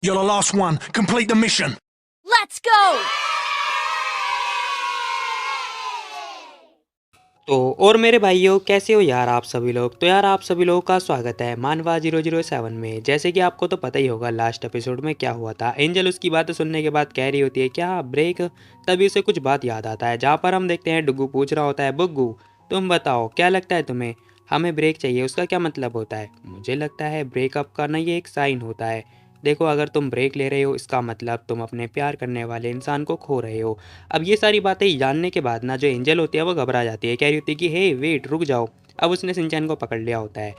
You're the last one. Complete the mission. Let's go! तो और मेरे भाइयों, कैसे हो यार आप सभी लोग। तो यार आप सभी लोगों का स्वागत है मानवा 007 में। जैसे कि आपको तो पता ही होगा लास्ट एपिसोड में क्या हुआ था। एंजल उसकी बातें सुनने के बाद कह रही होती है क्या ब्रेक। तभी उसे कुछ बात याद आता है, जहाँ पर हम देखते हैं डुग्गू पूछ रहा होता है बुग्गू तुम बताओ क्या लगता है तुम्हें, हमें ब्रेक चाहिए, उसका क्या मतलब होता है। मुझे लगता है ब्रेकअप का ना ये एक साइन होता है। देखो अगर तुम ब्रेक ले रहे हो इसका मतलब तुम अपने प्यार करने वाले इंसान को खो रहे हो। अब ये सारी बातें जानने के बाद ना जो एंजल होती है वो घबरा जाती है, कह रही होती है कि हे वेट रुक जाओ। अब उसने सिंचैन को पकड़ लिया होता है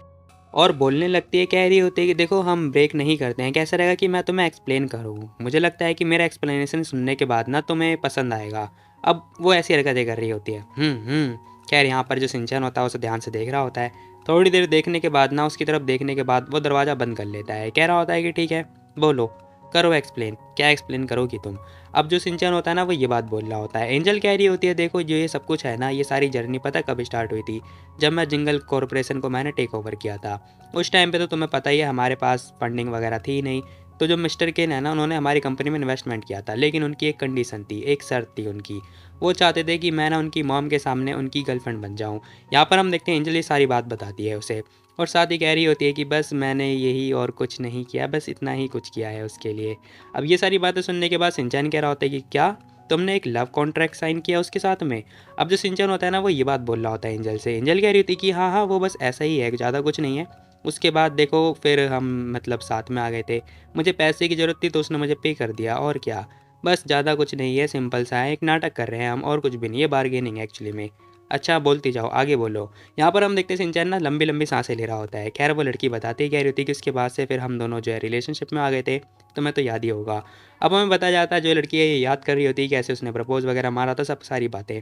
और बोलने लगती है, कह रही होती है कि देखो हम ब्रेक नहीं करते हैं, कैसा रहेगा कि मैं तुम्हें एक्सप्लेन करूँ। मुझे लगता है कि मेरा एक्सप्लेनेशन सुनने के बाद ना तुम्हें पसंद आएगा। अब वो ऐसी हरकतें कर रही होती है। खैर यहाँ पर जो सिंचैन होता है उसे ध्यान से देख रहा होता है। थोड़ी देर देखने के बाद ना उसकी तरफ देखने के बाद वो दरवाज़ा बंद कर लेता है, कह रहा होता है कि ठीक है बोलो करो एक्सप्लेन, क्या एक्सप्लेन करोगी तुम। अब जो सिंचन होता है ना वो ये बात बोल रहा होता है। एंजल कह रही होती है देखो जो ये सब कुछ है ना, ये सारी जर्नी पता कब स्टार्ट हुई थी, जब मैं जिंगल कॉरपोरेशन को मैंने टेक ओवर किया था। उस टाइम पे तो तुम्हें पता ही है हमारे पास फंडिंग वगैरह थी ही नहीं। तो जो मिस्टर केन है ना उन्होंने हमारी कंपनी में इन्वेस्टमेंट किया था, लेकिन उनकी एक कंडीशन थी, एक शर्त थी उनकी। वो चाहते थे कि मैं ना उनकी मॉम के सामने उनकी गर्लफ्रेंड बन जाऊँ। यहाँ पर हम देखते हैं एंजल ये सारी बात बताती है उसे, और साथ ही कह रही होती है कि बस मैंने यही और कुछ नहीं किया, बस इतना ही कुछ किया है उसके लिए। अब ये सारी बातें सुनने के बाद सिंचैन कह रहा होता है कि क्या तुमने एक लव कॉन्ट्रैक्ट साइन किया उसके साथ में। अब जो सिंचैन होता है ना वो ये बात बोल रहा होता है एंजल से। एंजल कह रही होती है कि हाँ हाँ वो बस ऐसा ही है, ज़्यादा कुछ नहीं है। उसके बाद देखो फिर हम मतलब साथ में आ गए थे, मुझे पैसे की ज़रूरत थी तो उसने मुझे पे कर दिया, और क्या। बस ज़्यादा कुछ नहीं है, सिंपल सा है, एक नाटक कर रहे हैं हम और कुछ भी नहीं है, बार्गेनिंग एक्चुअली में। अच्छा बोलती जाओ आगे बोलो। यहाँ पर हम देखते हैं सिंचैन ना लंबी लंबी सांसें ले रहा होता है। खैर वो लड़की बताती ही कह रही होती है कि उसके बाद से फिर हम दोनों जो है रिलेशनशिप में आ गए थे, तुम्हें तो याद ही होगा। अब हमें बताया जाता है जो लड़की है ये याद कर रही होती है कि कैसे उसने प्रपोज वगैरह मारा था, सब सारी बातें।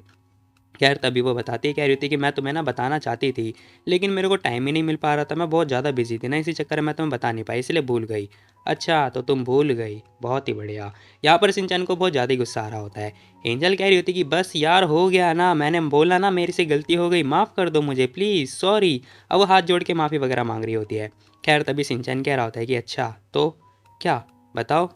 खैर तभी वो बताती है, कह रही थी कि मैं तुम्हें ना बताना चाहती थी लेकिन मेरे को टाइम ही नहीं मिल पा रहा था, मैं बहुत ज़्यादा बिजी थी ना, इसी चक्कर में मैं तुम्हें बता नहीं पाई, इसलिए भूल गई। अच्छा तो तुम भूल गई, बहुत ही बढ़िया। यहाँ पर सिंचन को बहुत ज़्यादा गुस्सा आ रहा होता है। एंजल कह रही होती कि बस यार हो गया ना, मैंने बोला ना मेरे से गलती हो गई, माफ़ कर दो मुझे प्लीज़ सॉरी। अब वो हाथ जोड़ के माफ़ी वगैरह मांग रही होती है। खैर तभी सिंचन कह रहा होता है कि अच्छा तो क्या बताओ,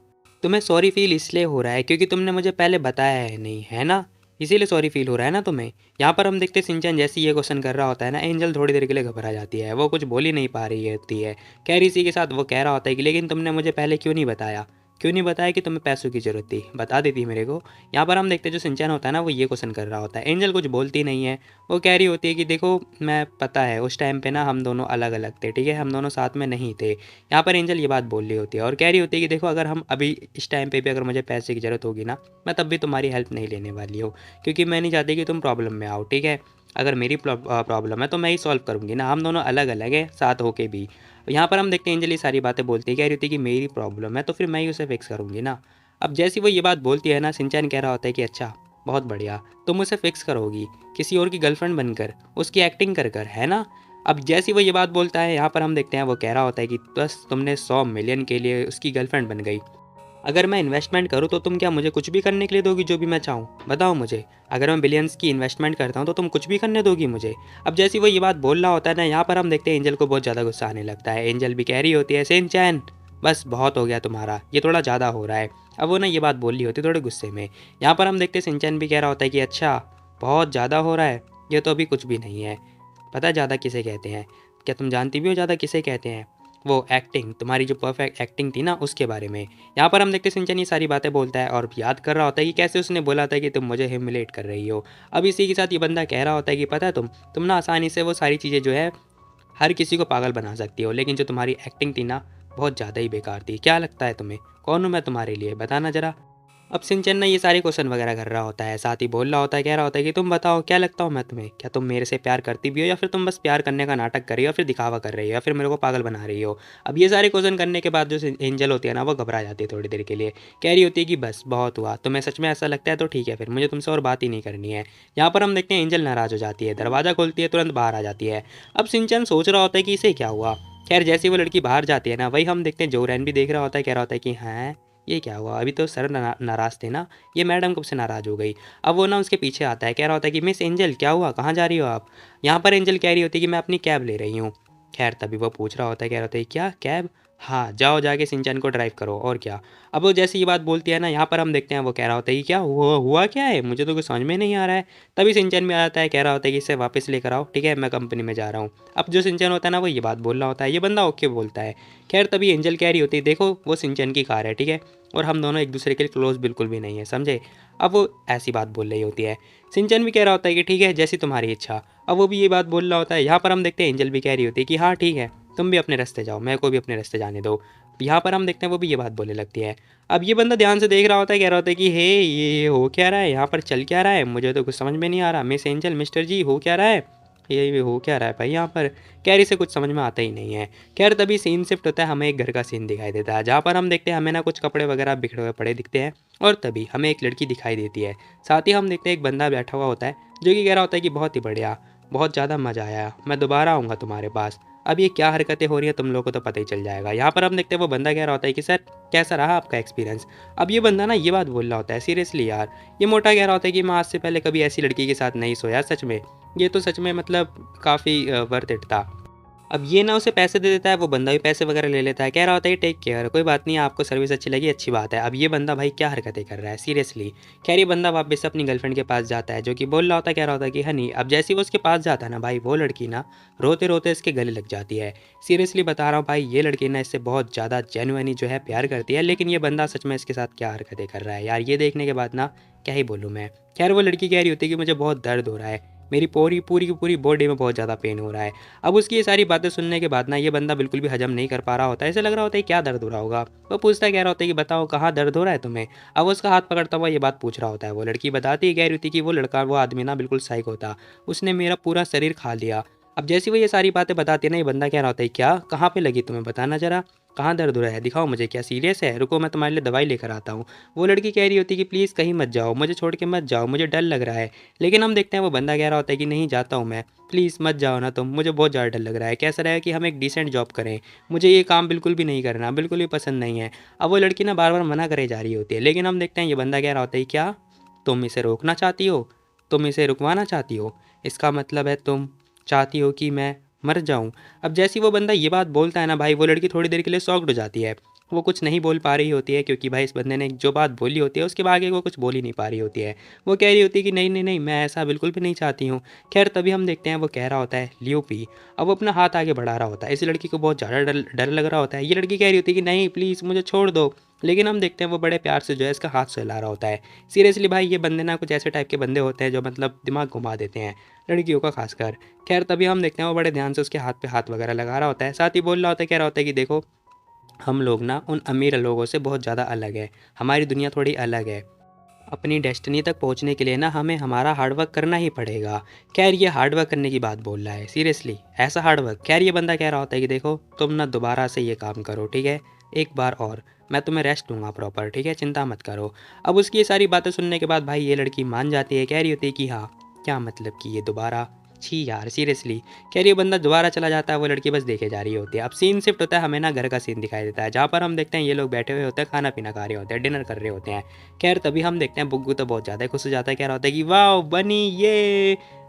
तुम्हें सॉरी फील इसलिए हो रहा है क्योंकि तुमने मुझे पहले बताया है नहीं, है ना, इसीलिए सॉरी फील हो रहा है ना तुम्हें। यहाँ पर हम देखते हैं सिंचन जैसे ये क्वेश्चन कर रहा होता है ना, एंजल थोड़ी देर के लिए घबरा जाती है, वो कुछ बोल ही नहीं पा रही होती है। खैर इसी के साथ वो कह रहा होता है कि लेकिन तुमने मुझे पहले क्यों नहीं बताया, क्यों नहीं बताया कि तुम्हें पैसों की ज़रूरत थी, बता देती मेरे को। यहाँ पर हम देखते हैं जो सिंचन होता है ना वो ये क्वेश्चन कर रहा होता है। एंजल कुछ बोलती नहीं है, वो कह रही होती है कि देखो मैं पता है उस टाइम पे ना हम दोनों अलग अलग थे, ठीक है, हम दोनों साथ में नहीं थे। यहाँ पर एंजल ये बात बोल रही होती है और कह रही होती है कि देखो अगर हम अभी इस टाइम पे भी अगर मुझे पैसे की ज़रूरत होगी ना, मैं तब भी तुम्हारी हेल्प नहीं लेने वाली हूँ, क्योंकि मैं नहीं चाहती कि तुम प्रॉब्लम में आओ, ठीक है। अगर मेरी प्रॉब्लम है तो मैं ही सॉल्व करूँगी ना, हम दोनों अलग अलग हैं साथ होके भी। यहाँ पर हम देखते हैं एंजल ये सारी बातें बोलती है, कह रही होती है कि मेरी प्रॉब्लम है तो फिर मैं ही उसे फिक्स करूँगी ना। अब जैसी वो ये बात बोलती है ना, सिंचैन कह रहा होता है कि अच्छा बहुत बढ़िया, तुम उसे फिक्स करोगी किसी और की गर्लफ्रेंड बनकर, उसकी एक्टिंग कर कर, है ना। अब जैसी वो ये बात बोलता है यहाँ पर हम देखते हैं वो कह रहा होता है कि बस तुमने 100 मिलियन के लिए उसकी गर्लफ्रेंड बन गई। अगर मैं इन्वेस्टमेंट करूँ तो तुम क्या मुझे कुछ भी करने के लिए दोगी, जो भी मैं चाहूँ बताओ मुझे। अगर मैं बिलियंस की इन्वेस्टमेंट करता हूँ तो तुम कुछ भी करने दोगी मुझे। अब जैसे वो ये बात बोल रहा होता है ना, यहाँ पर हम देखते हैं एंजल को बहुत ज़्यादा गुस्सा आने लगता है। एंजल भी कह रही होती है सिंचैन बस बहुत हो गया तुम्हारा, ये थोड़ा ज़्यादा हो रहा है। अब वो ना ये बात बोल रही होती है थोड़े गुस्से में। यहाँ पर हम देखते हैं सिंचैन भी कह रहा होता है कि अच्छा बहुत ज़्यादा हो रहा है, ये तो अभी कुछ भी नहीं है। पता है ज़्यादा किसे कहते हैं, क्या तुम जानती भी हो ज़्यादा किसे कहते हैं, वो एक्टिंग, तुम्हारी जो परफेक्ट एक्टिंग थी ना उसके बारे में। यहाँ पर हम देखते हैं सिंचन ये सारी बातें बोलता है और याद कर रहा होता है कि कैसे उसने बोला था कि तुम मुझे ह्यूमिलेट कर रही हो। अब इसी के साथ ये बंदा कह रहा होता है कि पता है तुम ना आसानी से वो सारी चीज़ें जो है हर किसी को पागल बना सकती हो, लेकिन जो तुम्हारी एक्टिंग थी ना बहुत ज़्यादा ही बेकार थी। क्या लगता है तुम्हें कौन हूँ मैं तुम्हारे लिए, बताना ज़रा। अब सिंचन ना ये सारे क्वेश्चन वगैरह कर रहा होता है, साथ ही बोल रहा होता है, कह रहा होता है कि तुम बताओ क्या लगता हूँ मैं तुम्हें, क्या तुम मेरे से प्यार करती भी हो या फिर तुम बस प्यार करने का नाटक कर रही हो या फिर दिखावा कर रही हो या फिर मेरे को पागल बना रही हो। अब ये सारे क्वेश्चन करने के बाद जो एंजल होती है ना वो घबरा जाती है थोड़ी देर के लिए, कह रही होती है कि बस बहुत हुआ, तुम्हें सच में ऐसा लगता है तो ठीक है फिर मुझे तुमसे और बात ही नहीं करनी है। यहाँ पर हम देखते हैं एंजल नाराज़ हो जाती है, दरवाज़ा खोलती है, तुरंत बाहर आ जाती है। अब सिंचन सोच रहा होता है कि इसे क्या हुआ। खैर जैसे वो लड़की बाहर जाती है ना वही हम देखते हैं जोरैन भी देख रहा होता है, कह रहा होता है कि हाँ ये क्या हुआ, अभी तो सर नाराज़ थे ना, ये मैडम कब से नाराज़ हो गई। अब वो ना उसके पीछे आता है, कह रहा होता है कि मिस एंजल क्या हुआ, कहाँ जा रही हो आप। यहाँ पर एंजल कह रही होती है कि मैं अपनी कैब ले रही हूँ। खैर तभी वो पूछ रहा होता है, कह रहा होता है क्या कैब, हाँ, जाओ जाके शिनचैन को ड्राइव करो और क्या। अब वो जैसे ये बात बोलती है ना, यहाँ पर हम देखते हैं वो कह रहा होता है कि क्या हुआ क्या है? मुझे तो कुछ समझ में नहीं आ रहा है। तभी शिनचैन भी आ जाता है, कह रहा होता है कि इसे वापस लेकर आओ, ठीक है? मैं कंपनी में जा रहा हूँ। अब जो शिनचैन होता है ना, वो ये बात बोल रहा होता है, ये बंदा ओके बोलता है। खैर तभी एंजल कह रही होती है, देखो वो शिनचैन की कार है, ठीक है? और हम दोनों एक दूसरे के लिए क्लोज बिल्कुल भी नहीं है, समझे? अब वो ऐसी बात बोल रही होती है। शिनचैन भी कह रहा होता है कि ठीक है, जैसी तुम्हारी इच्छा। अब वो भी ये बात बोल रहा होता है। यहाँ पर हम देखते हैं एंजल भी कह रही होती है कि हाँ ठीक है, तुम भी अपने रास्ते जाओ, मेरे को भी अपने रास्ते जाने दो। यहाँ पर हम देखते हैं वो भी ये बात बोलने लगती है। अब ये बंदा ध्यान से देख रहा होता है, कह रहा होता है कि हे ये हो क्या रहा है, यहाँ पर चल क्या रहा है, मुझे तो कुछ समझ में नहीं आ रहा। मिस एंजल, मिस्टर जी, हो क्या रहा है, ये हो क्या रहा है भाई यहाँ पर। कैरी से कुछ समझ में आता ही नहीं है। खैर तभी सीन शिफ्ट होता है, हमें एक घर का सीन दिखाई देता है, जहाँ पर हम देखते हैं हमें ना कुछ कपड़े वगैरह बिखरे हुए पड़े दिखते हैं। और तभी हमें एक लड़की दिखाई देती है। साथ ही हम देखते हैं एक बंदा बैठा हुआ होता है, जो कि कह रहा होता है कि बहुत ही बढ़िया, बहुत ज़्यादा मज़ा आया, मैं दोबारा आऊँगा तुम्हारे पास। अब ये क्या हरकतें हो रही हैं तुम लोगों को तो पता ही चल जाएगा। यहाँ पर हम देखते हैं वो बंदा कह रहा होता है कि सर कैसा रहा आपका एक्सपीरियंस। अब ये बंदा ना ये बात बोल रहा होता है, सीरियसली यार। ये मोटा कह रहा होता है कि मैं आज से पहले कभी ऐसी लड़की के साथ नहीं सोया सच में। ये तो सच में मतलब काफ़ी वर्थ इट था। अब ये ना उसे पैसे दे देता है, वो बंदा भी पैसे वगैरह ले लेता है, कह रहा होता है टेक केयर, कोई बात नहीं, आपको सर्विस अच्छी लगी, अच्छी बात है। अब ये बंदा भाई क्या हरकतें कर रहा है सीरियसली। खैर ये बंदा वापस अपनी गर्लफ्रेंड के पास जाता है, जो कि बोल रहा होता है, कह रहा होता है कि हनी। अब जैसे ही वो उसके पास जाता है ना भाई, वो लड़की ना रोते रोते इसके गले लग जाती है। सीरियसली बता रहा हूँ भाई, ये लड़की ना इससे बहुत ज़्यादा जेन्युइनली जो है प्यार करती है। लेकिन ये बंदा सच में इसके साथ क्या हरकतें कर रहा है यार, ये देखने के बाद ना क्या ही बोलूँ मैं। खैर वो लड़की कह रही होती है कि मुझे बहुत दर्द हो रहा है, मेरी पूरी पूरी की पूरी बॉडी में बहुत ज़्यादा पेन हो रहा है। अब उसकी ये सारी बातें सुनने के बाद ना ये बंदा बिल्कुल भी हजम नहीं कर पा रहा होता है। ऐसे लग रहा होता है क्या दर्द हो रहा होगा। वो पूछता है, कह रहा होता है कि बताओ कहाँ दर्द हो रहा है तुम्हें। अब उसका हाथ पकड़ता हुआ ये बात पूछ रहा होता है। वो लड़की बताती है, कह रही थी कि वो लड़का, वो आदमी ना बिल्कुल साइको था, उसने मेरा पूरा शरीर खा लिया। अब जैसे वो ये सारी बातें बताती है ना, ये बंदा कह रहा होता है क्या, कहाँ पे लगी तुम्हें, बताना जरा, कहाँ दर्द हो रहा है, दिखाओ मुझे, क्या सीरियस है, रुको मैं तुम्हारे लिए दवाई लेकर आता हूँ। वो लड़की कह रही होती है कि प्लीज़ कहीं मत जाओ, मुझे छोड़ के मत जाओ, मुझे डर लग रहा है। लेकिन हम देखते हैं वो बंदा कह रहा होता है कि नहीं जाता हूँ मैं, प्लीज़ मत जाओ ना तुम, मुझे बहुत ज़्यादा डर लग रहा है। कैसा रहेगा कि हम एक डिसेंट जॉब करें, मुझे ये काम बिल्कुल भी नहीं करना, बिल्कुल भी पसंद नहीं है। अब वो लड़की ना बार बार मना करे जा रही होती है, लेकिन हम देखते हैं ये बंदा कह रहा होता है, क्या तुम इसे रोकना चाहती हो, तुम इसे रुकवाना चाहती हो, इसका मतलब है तुम चाहती हो कि मैं मर जाऊं। अब जैसे ही वो बंदा ये बात बोलता है ना भाई, वो लड़की थोड़ी देर के लिए शॉक्ड हो जाती है। वो कुछ नहीं बोल पा रही होती है, क्योंकि भाई इस बंदे ने जो बात बोली होती है उसके आगे वो कुछ बोल ही नहीं पा रही होती है। वो कह रही होती है कि नहीं नहीं नहीं, मैं ऐसा बिल्कुल भी नहीं चाहती हूँ। खैर तभी हम देखते हैं वो कह रहा होता है लियो पी। अब वो अपना हाथ आगे बढ़ा रहा होता है, इस लड़की को बहुत ज़्यादा डर डर लग रहा होता है। ये लड़की कह रही होती है कि नहीं प्लीज़ मुझे छोड़ दो। लेकिन हम देखते हैं वो बड़े प्यार से जो है इसका हाथ सहला रहा होता है। सीरियसली भाई ये बंदे ना कुछ ऐसे टाइप के बंदे होते हैं जो मतलब दिमाग घुमा देते हैं, लड़कियों का खासकर। खैर तभी हम देखते हैं वो बड़े ध्यान से उसके हाथ पे हाथ वगैरह लगा रहा होता है, साथ ही बोल रहा होता है, कह रहा होता है कि देखो हम लोग ना उन अमीर लोगों से बहुत ज़्यादा अलग है, हमारी दुनिया थोड़ी अलग है। अपनी डेस्टिनी तक पहुंचने के लिए ना हमें हमारा हार्डवर्क करना ही पड़ेगा। खैर ये हार्डवर्क करने की बात बोल रहा है, सीरियसली ऐसा हार्डवर्क। खैर ये बंदा कह रहा होता है कि देखो तुम ना दोबारा से ये काम करो, ठीक है, एक बार और, मैं तुम्हें रेस्ट दूंगा प्रॉपर, ठीक है, चिंता मत करो। अब उसकी ये सारी बातें सुनने के बाद भाई ये लड़की मान जाती है, कह रही होती है कि हाँ, क्या मतलब कि ये दोबारा, छी यार सीरियसली। कह रही है बंदा दोबारा चला जाता है, वो लड़की बस देखे जा रही होती है। अब सीन शिफ्ट होता है, हमें ना घर का सीन दिखाई देता है, जहाँ पर हम देखते हैं ये लोग बैठे हुए होते हैं, खाना पीना खा रहे होते हैं, डिनर कर रहे होते हैं। खैर तभी हम देखते हैं बुग्गू तो बहुत ज़्यादा खुश हो जाता है, कह रहा होता है कि वाह बनी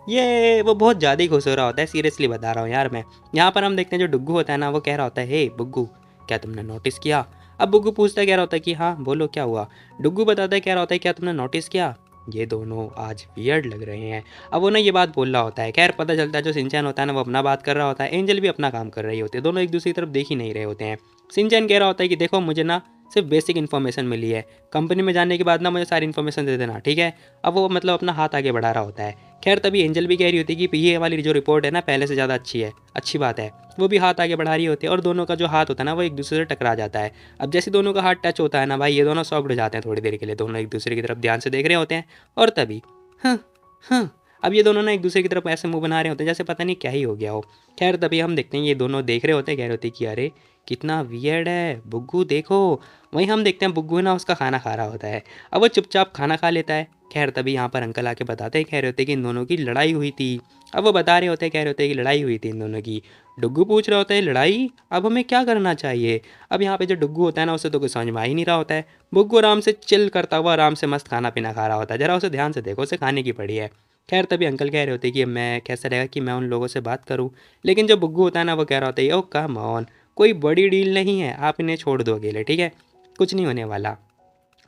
ये वो बहुत ज़्यादा ही खुश हो रहा होता है, सीरियसली बता रहा हूँ यार मैं। यहाँ पर हम देखते हैं जो डुग्गू होता है ना, वो कह रहा होता है, हे बुग्गू, क्या तुमने नोटिस किया। अब बुग्गू पूछता है, कह रहा होता है कि हाँ बोलो क्या हुआ। डुग्गू बताता है, कह रहा होता है क्या तुमने नोटिस किया, ये दोनों आज वियर्ड लग रहे हैं। अब वो ना ये बात बोल रहा होता है। खैर पता चलता है जो सिंचैन होता है ना वो अपना बात कर रहा होता है, एंजल भी अपना काम कर रही होती है, दोनों एक दूसरी की तरफ देख ही नहीं रहे होते हैं। सिंचैन कह रहा होता है कि देखो मुझे ना सिर्फ बेसिक इन्फॉर्मेशन मिली है, कंपनी में जाने के बाद ना मुझे सारी इन्फॉर्मेशन दे देना, ठीक है। अब वो मतलब अपना हाथ आगे बढ़ा रहा होता है। खैर तभी एंजल भी कह रही होती है कि ये वाली जो रिपोर्ट है ना पहले से ज़्यादा अच्छी है, अच्छी बात है। वो भी हाथ आगे बढ़ा रही होती है और दोनों का जो हाथ होता है ना वो एक दूसरे से टकरा जाता है। अब जैसे दोनों का हाथ टच होता है ना भाई, ये दोनों शॉक्ड हो जाते हैं थोड़ी देर के लिए, दोनों एक दूसरे की तरफ ध्यान से देख रहे होते हैं। और तभी हाँ हाँ, अब ये दोनों ना एक दूसरे की तरफ ऐसे मुंह बना रहे होते हैं जैसे पता नहीं क्या ही हो गया हो। खैर तभी हम देखते हैं ये दोनों देख रहे होते हैं, कह रहे होते हैं कि अरे कितना वियर्ड है बुग्गू, देखो। वहीं हम देखते हैं बुग्गू ना उसका खाना खा रहा होता है। अब वो चुपचाप खाना खा लेता है। खैर तभी यहाँ पर अंकल आके बताते हैं, कह रहे होते हैं कि इन दोनों की लड़ाई हुई थी। अब वो बता रहे होते हैं, कह रहे होते हैं कि लड़ाई हुई थी इन दोनों की। डुग्गू पूछ रहा होता है लड़ाई, अब हमें क्या करना चाहिए। अब यहाँ पे जो डुग्गू होता है ना उसे तो कुछ समझ में आ ही नहीं रहा होता है। बुग्गू आराम से चिल करता हुआ आराम से मस्त खाना पीना खा रहा होता है, जरा उसे ध्यान से देखो, उसे खाने की पड़ी है। खैर तभी अंकल कह रहे होते हैं कि मैं कैसा रहेगा कि मैं उन लोगों से बात करूं। लेकिन जो बुग्गू होता है ना वो कह रहा होता है ओ कम ऑन, कोई बड़ी डील नहीं है, आप इन्हें छोड़ दो अकेले, ठीक है, कुछ नहीं होने वाला।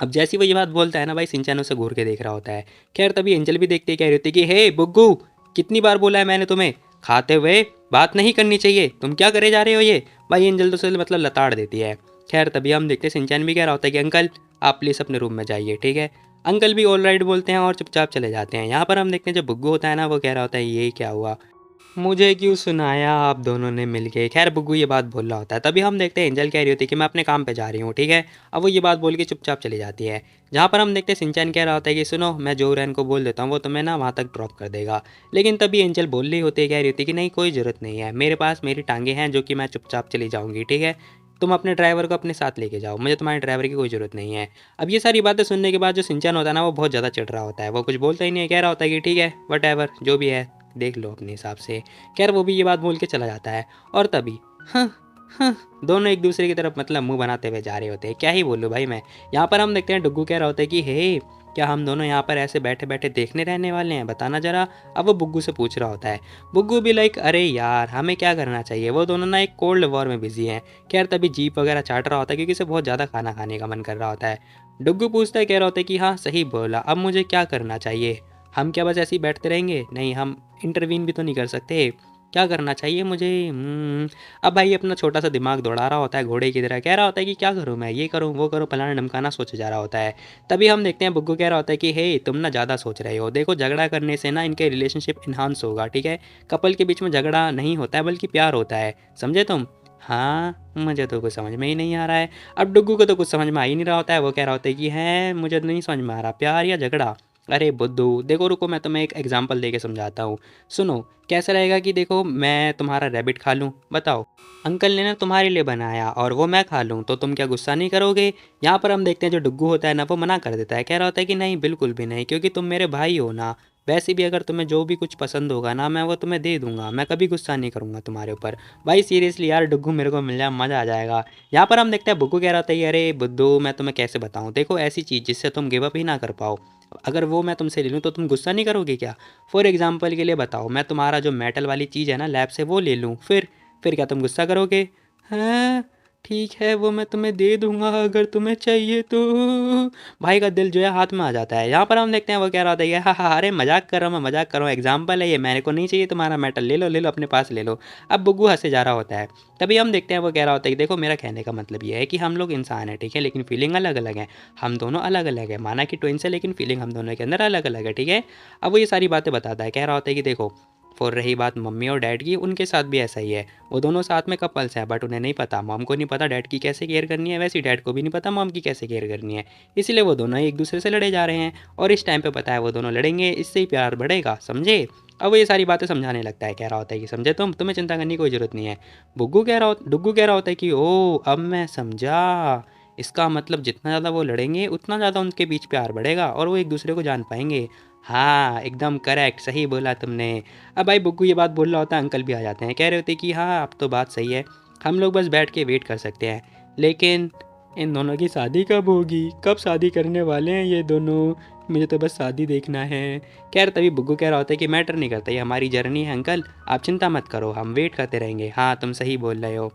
अब जैसे ही वो ये बात बोलता है ना भाई, शिनचैन उसे घूर के देख रहा होता है। खैर तभी एंजल भी देखते ही कह रही होती है कि हे बुग्गू, कितनी बार बोला है मैंने तुम्हें, खाते हुए बात नहीं करनी चाहिए, तुम क्या करे जा रहे हो ये। भाई एंजल तो उसे मतलब लताड़ देती है। खैर तभी हम देखते हैं शिनचैन भी कह रहा होता है कि अंकल आप प्लीज़ अपने रूम में जाइए, ठीक है। अंकल भी ऑल राइट बोलते हैं और चुपचाप चले जाते हैं। यहाँ पर हम देखते हैं जो बुग्गू होता है ना, वो कह रहा होता है ये क्या हुआ, मुझे क्यों सुनाया आप दोनों ने मिलके। खैर बुग्गू ये बात बोल रहा होता है। तभी हम देखते हैं एंजल कह रही होती है कि मैं अपने काम पे जा रही हूँ, ठीक है। अब वो ये बात बोल के चुपचाप चली जाती है। जहाँ पर हम देखते हैं शिनचैन कह रहा होता है कि सुनो, मैं जो रैन को बोल देता हूँ वो तुम्हें ना वहाँ तक ड्रॉप कर देगा। लेकिन तभी एंजल बोल रही होती है, कह रही होती है कि नहीं कोई ज़रूरत नहीं है, मेरे पास मेरी टांगे हैं जो कि मैं चुपचाप चली जाऊँगी, ठीक है। तुम अपने ड्राइवर को अपने साथ लेके जाओ, मुझे तुम्हारे ड्राइवर की कोई ज़रूरत नहीं है। अब ये सारी बातें सुनने के बाद जो शिनचैन होता है ना, वो बहुत ज़्यादा चिढ़ रहा होता है। वो कुछ बोलता ही नहीं है, कह रहा होता है कि ठीक है वट जो भी है देख लो अपने हिसाब से। खैर वो भी ये बात बोल के चला जाता है। और तभी हाँ हाँ, दोनों एक दूसरे की तरफ मतलब मुंह बनाते हुए जा रहे होते हैं। क्या ही बोलूँ भाई मैं। यहाँ पर हम देखते हैं डुग्गू कह रहा होता है कि हे, क्या हम दोनों यहाँ पर ऐसे बैठे बैठे देखने रहने वाले हैं, बताना जरा। अब वो बुग्गू से पूछ रहा होता है। बुग्गू भी लाइक अरे यार हमें क्या करना चाहिए, वो दोनों ना एक कोल्ड वॉर में बिजी हैं। खैर तभी जीप वगैरह चाट रहा होता है क्योंकि उसे बहुत ज़्यादा खाना खाने का मन कर रहा होता है। डुग्गू पूछता है, कह रहा होता है कि हाँ सही बोला, अब मुझे क्या करना चाहिए, हम क्या बस ऐसे ही बैठते रहेंगे, नहीं हम इंटरवीन भी तो नहीं कर सकते, क्या करना चाहिए मुझे। अब भाई अपना छोटा सा दिमाग दौड़ा रहा होता है घोड़े की तरह, कह रहा होता है कि क्या करूँ मैं, ये करूँ वो करूँ, फलाना ढमकाना सोचे जा रहा होता है। तभी हम देखते हैं बुग्गू कह रहा होता है कि हे तुम ना ज़्यादा सोच रहे हो, देखो झगड़ा करने से ना इनके रिलेशनशिप इन्हांस होगा, ठीक है। कपल के बीच में झगड़ा नहीं होता है बल्कि प्यार होता है, समझे तुम। हाँ मुझे तो कुछ समझ में ही नहीं आ रहा है। अब डुग्गू को तो कुछ समझ में आ ही नहीं रहा होता है। वो कह रहा होता है कि है मुझे नहीं समझ में आ रहा, प्यार या झगड़ा। अरे बुद्धू देखो, रुको मैं तुम्हें एक एग्जांपल देके समझाता हूँ। सुनो, कैसा रहेगा कि देखो मैं तुम्हारा रैबिट खा लूँ, बताओ अंकल ने ना तुम्हारे लिए बनाया और वो मैं खा लूँ तो तुम क्या गुस्सा नहीं करोगे। यहाँ पर हम देखते हैं जो डुग्गू होता है ना, वो मना कर देता है, कह रहा होता है कि नहीं बिल्कुल भी नहीं, क्योंकि तुम मेरे भाई हो ना। वैसे भी अगर तुम्हें जो भी कुछ पसंद होगा ना, मैं वो तुम्हें दे दूंगा, मैं कभी गुस्सा नहीं करूंगा तुम्हारे ऊपर। भाई सीरियसली यार डुग्गू मेरे को मिल जाए मज़ा आ जाएगा। यहाँ पर हम देखते हैं बुग्गू कह रहा था, अरे बुद्धू मैं तुम्हें कैसे बताऊँ, देखो ऐसी चीज़ जिससे तुम गिव अप ही ना कर पाओ, अगर वो मैं तुमसे ले लूँ तो तुम गुस्सा नहीं करोगे क्या। फॉर एग्जाम्पल के लिए बताओ, मैं तुम्हारा जो मेटल वाली चीज़ है ना लैब से वो ले लूँ, फिर क्या तुम गुस्सा करोगे। हाँ ठीक है वो मैं तुम्हें दे दूंगा अगर तुम्हें चाहिए तो। भाई का दिल जो है हाथ में आ जाता है। यहाँ पर हम देखते हैं वो कह रहा होता है हाँ हाँ अरे मजाक कर रहा हूँ मैं, मजाक कर रहा हूँ, एग्जाम्पल है ये, मेरे को नहीं चाहिए तुम्हारा मेटल, ले लो अपने पास ले लो। अब बुग्गू हंसे जा रहा होता है। तभी हम देखते हैं वो कह रहा होता है कि देखो मेरा कहने का मतलब ये है कि हम लोग इंसान हैं, ठीक है, लेकिन फीलिंग अलग अलग है, हम दोनों अलग अलग है, माना कि ट्विंस है लेकिन फीलिंग हम दोनों के अंदर अलग अलग है, ठीक है। अब वो ये सारी बातें बताता है, कह रहा होता है कि देखो और रही बात मम्मी और डैड की, उनके साथ भी ऐसा ही है, वो दोनों साथ में कपल्स हैं, बट उन्हें नहीं पता, मॉम को नहीं पता डैड की कैसे केयर करनी है, वैसे डैड को भी नहीं पता मॉम की कैसे केयर करनी है, इसलिए वो दोनों एक दूसरे से लड़े जा रहे हैं। और इस टाइम पे पता है वो दोनों लड़ेंगे, इससे ही प्यार बढ़ेगा, समझे। अब वो ये सारी बातें समझाने लगता है, कह रहा होता है कि समझे तुम, तुम्हें चिंता करने की कोई ज़रूरत नहीं है। डुग्गू कह रहा होता है कि ओ अब मैं समझा, इसका मतलब जितना ज़्यादा वो लड़ेंगे उतना ज़्यादा उनके बीच प्यार बढ़ेगा और वो एक दूसरे को जान पाएंगे। हाँ एकदम करेक्ट, सही बोला तुमने। अब भाई बुग्गू ये बात बोल रहा होता है, अंकल भी आ जाते हैं, कह रहे होते हैं कि हाँ अब तो बात सही है, हम लोग बस बैठ के वेट कर सकते हैं, लेकिन इन दोनों की शादी कब होगी, कब शादी करने वाले हैं ये दोनों, मुझे तो बस शादी देखना है। खैर तभी बुग्गू कह रहा होता है कि मैटर नहीं करता, ये हमारी जर्नी है अंकल, आप चिंता मत करो, हम वेट करते रहेंगे। हाँ तुम सही बोल रहे हो।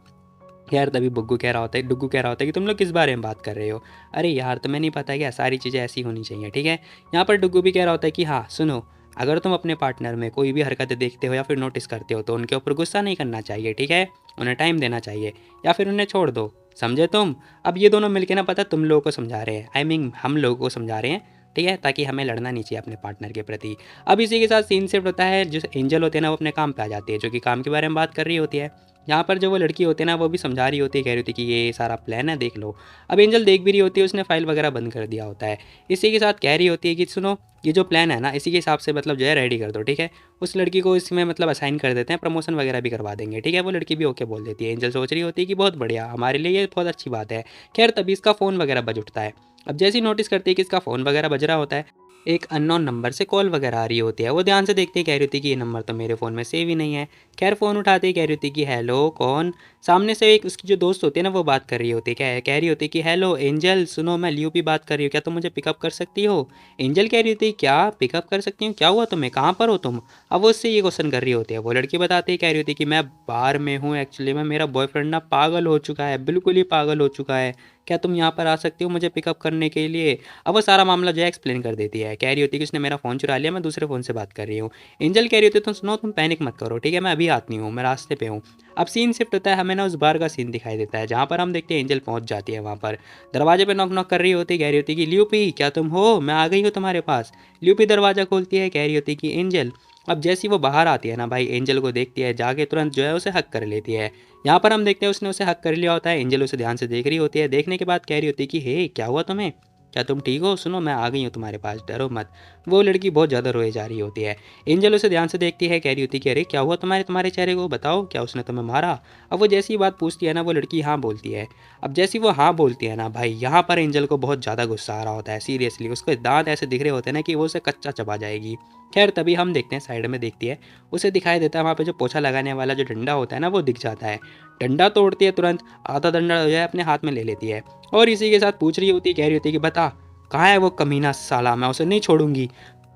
यार तभी डुग्गू कह रहा होता है कि तुम लोग किस बारे में बात कर रहे हो। अरे यार तुम्हें नहीं पता क्या, सारी चीज़ें ऐसी होनी चाहिए, ठीक है। यहाँ पर डुग्गू भी कह रहा होता है कि हाँ सुनो, अगर तुम अपने पार्टनर में कोई भी हरकतें देखते हो या फिर नोटिस करते हो तो उनके ऊपर गुस्सा नहीं करना चाहिए, ठीक है, उन्हें टाइम देना चाहिए या फिर उन्हें छोड़ दो, समझे तुम। अब ये दोनों मिलके ना पता तुम लोगों को समझा रहे हैं, आई मीन हम लोगों को समझा रहे हैं, ठीक है, ताकि हमें लड़ना नहीं चाहिए अपने पार्टनर के प्रति। अब इसी के साथ सीन शिफ्ट होता है, जो एंजल होते हैं ना वो अपने काम पे आ जाती है, जो कि काम के बारे में बात कर रही होती है। यहाँ पर जो वो लड़की होती है ना वो भी समझा रही होती है, कह रही होती है कि ये सारा प्लान है देख लो। अब एंजल देख भी रही होती है, उसने फाइल वगैरह बंद कर दिया होता है। इसी के साथ कह रही होती है कि सुनो ये जो प्लान है ना इसी के हिसाब से मतलब जो है रेडी कर दो, ठीक है। उस लड़की को इसमें मतलब असाइन कर देते हैं, प्रमोशन वगैरह भी करवा देंगे, ठीक है। वो लड़की भी ओके बोल देती है। एंजल सोच रही होती है कि बहुत बढ़िया, हमारे लिए ये बहुत अच्छी बात है। खैर तभी इसका फ़ोन वगैरह बज उठता है। अब जैसे ही नोटिस करती है कि इसका फ़ोन वगैरह बज रहा होता है, एक अननोन नंबर से कॉल वगैरह आ रही होती है। वो ध्यान से देखती है, कह रही होती है कि ये नंबर तो मेरे फ़ोन में सेव ही नहीं है। खैर फ़ोन उठाते ही कह रही होती है कि हेलो कौन? सामने से एक उसकी जो दोस्त होती है ना वो बात कर रही होती है। कह रही होती है कि हेलो एंजल, सुनो मैं ल्यूपी बात कर रही हूँ, क्या तुम मुझे पिकअप कर सकती हो? एंजल कह रही होती है क्या पिकअप कर सकती हूँ? क्या हुआ तुम्हें? कहाँ पर हो तुम? अब वो उससे ये क्वेश्चन कर रही होती है। वो लड़की बताती है, कह रही होती है कि मैं बाहर में हूँ एक्चुअली में, मेरा बॉयफ्रेंड ना पागल हो चुका है, बिल्कुल ही पागल हो चुका है। क्या तुम यहाँ पर आ सकती हो मुझे पिकअप करने के लिए? अब वो सारा मामला जो है एक्सप्लेन कर देती है। कह रही होती है कि उसने मेरा फ़ोन चुरा लिया, मैं दूसरे फ़ोन से बात कर रही हूँ। एंजल कह रही होती है तुम सुनो, तुम पैनिक मत करो, ठीक है, मैं अभी आती हूँ, मैं रास्ते पे हूँ। अब सीन शिफ्ट होता है, हमें ना उस बार का सीन दिखाई देता है जहाँ पर हम देखते हैं एंजल पहुँच जाती है वहाँ पर। दरवाजे पे नॉक नॉक कर रही होती है, कह रही होती है कि ल्यूपी क्या तुम हो, मैं आ गई हूँ तुम्हारे पास। ल्यूपी दरवाज़ा खोलती है, कह रही होती है कि एंजल। अब जैसी वो बाहर आती है ना भाई, एंजल को देखती है, जाके तुरंत जो है उसे हक कर लेती है। यहाँ पर हम देखते हैं उसने उसे हक कर लिया होता है। एंजल उसे ध्यान से देख रही होती है, देखने के बाद कह रही होती है कि हे क्या हुआ तुम्हें, क्या तुम ठीक हो? सुनो मैं आ गई हूँ तुम्हारे पास, डरो मत। वो लड़की बहुत ज़्यादा रोए जा रही होती है। एंजल उसे ध्यान से देखती है, कह रही होती है कि अरे क्या हुआ तुम्हारे तुम्हारे चेहरे को, बताओ क्या उसने तुम्हें मारा? अब वो जैसी बात पूछती है ना, वो लड़की हाँ बोलती है। अब जैसी वो हाँ बोलती है ना भाई, यहाँ पर एंजल को बहुत ज़्यादा गुस्सा आ रहा होता है, सीरियसली उसके दांत ऐसे दिख रहे होते हैं ना कि वो उसे कच्चा चबा जाएगी। खैर तभी हम देखते हैं साइड में देखती है, उसे दिखाई देता है वहाँ पे जो पोछा लगाने वाला जो डंडा होता है ना वो दिख जाता है। डंडा तोड़ती है तुरंत, आधा डंडा जो है अपने हाथ में ले लेती है और इसी के साथ पूछ रही होती है, कह रही होती है कि बता कहाँ है वो कमीना साला, मैं उसे नहीं छोड़ूंगी।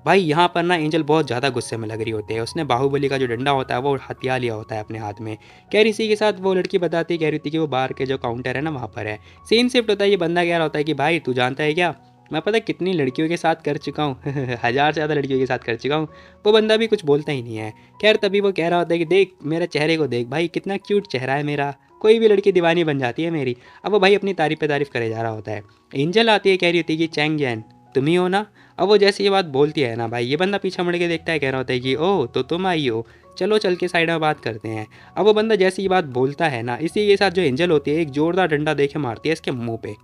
भाई यहाँ पर ना एंजल बहुत ज़्यादा गुस्से में लग रही होती है, उसने बाहुबली का जो डंडा होता है वो हथिया लिया होता है अपने हाथ में। खैर इसी के साथ वो लड़की बताती कह रही थी कि वो बाहर के जो काउंटर है ना वहाँ पर है। सीन शिफ्ट होता है, ये बंदा कह रहा होता है कि भाई तू जानता है क्या, मैं पता है कितनी लड़कियों के साथ कर चुका हूँ 1000 से ज़्यादा लड़कियों के साथ कर चुका हूँ। वो बंदा भी कुछ बोलता ही नहीं है। खैर तभी वो कह रहा होता है कि देख मेरे चेहरे को देख भाई, कितना क्यूट चेहरा है मेरा, कोई भी लड़की दीवानी बन जाती है मेरी। अब वो भाई अपनी तारीफ पे तारीफ करे जा रहा होता है। एंजल आती है, कह रही होती है कि चैंग जैन तुम ही हो ना? अब वो जैसे ये बात बोलती है ना भाई, ये बंदा पीछे मुड़ के देखता है, कह रहा होता है कि ओह तो तुम आई हो, चलो चल के साइड में बात करते हैं। अब वो बंदा जैसे ये बात बोलता है ना, इसी के साथ जो एंजल होती है एक जोरदार डंडा देके मारती है इसके मुंह पे।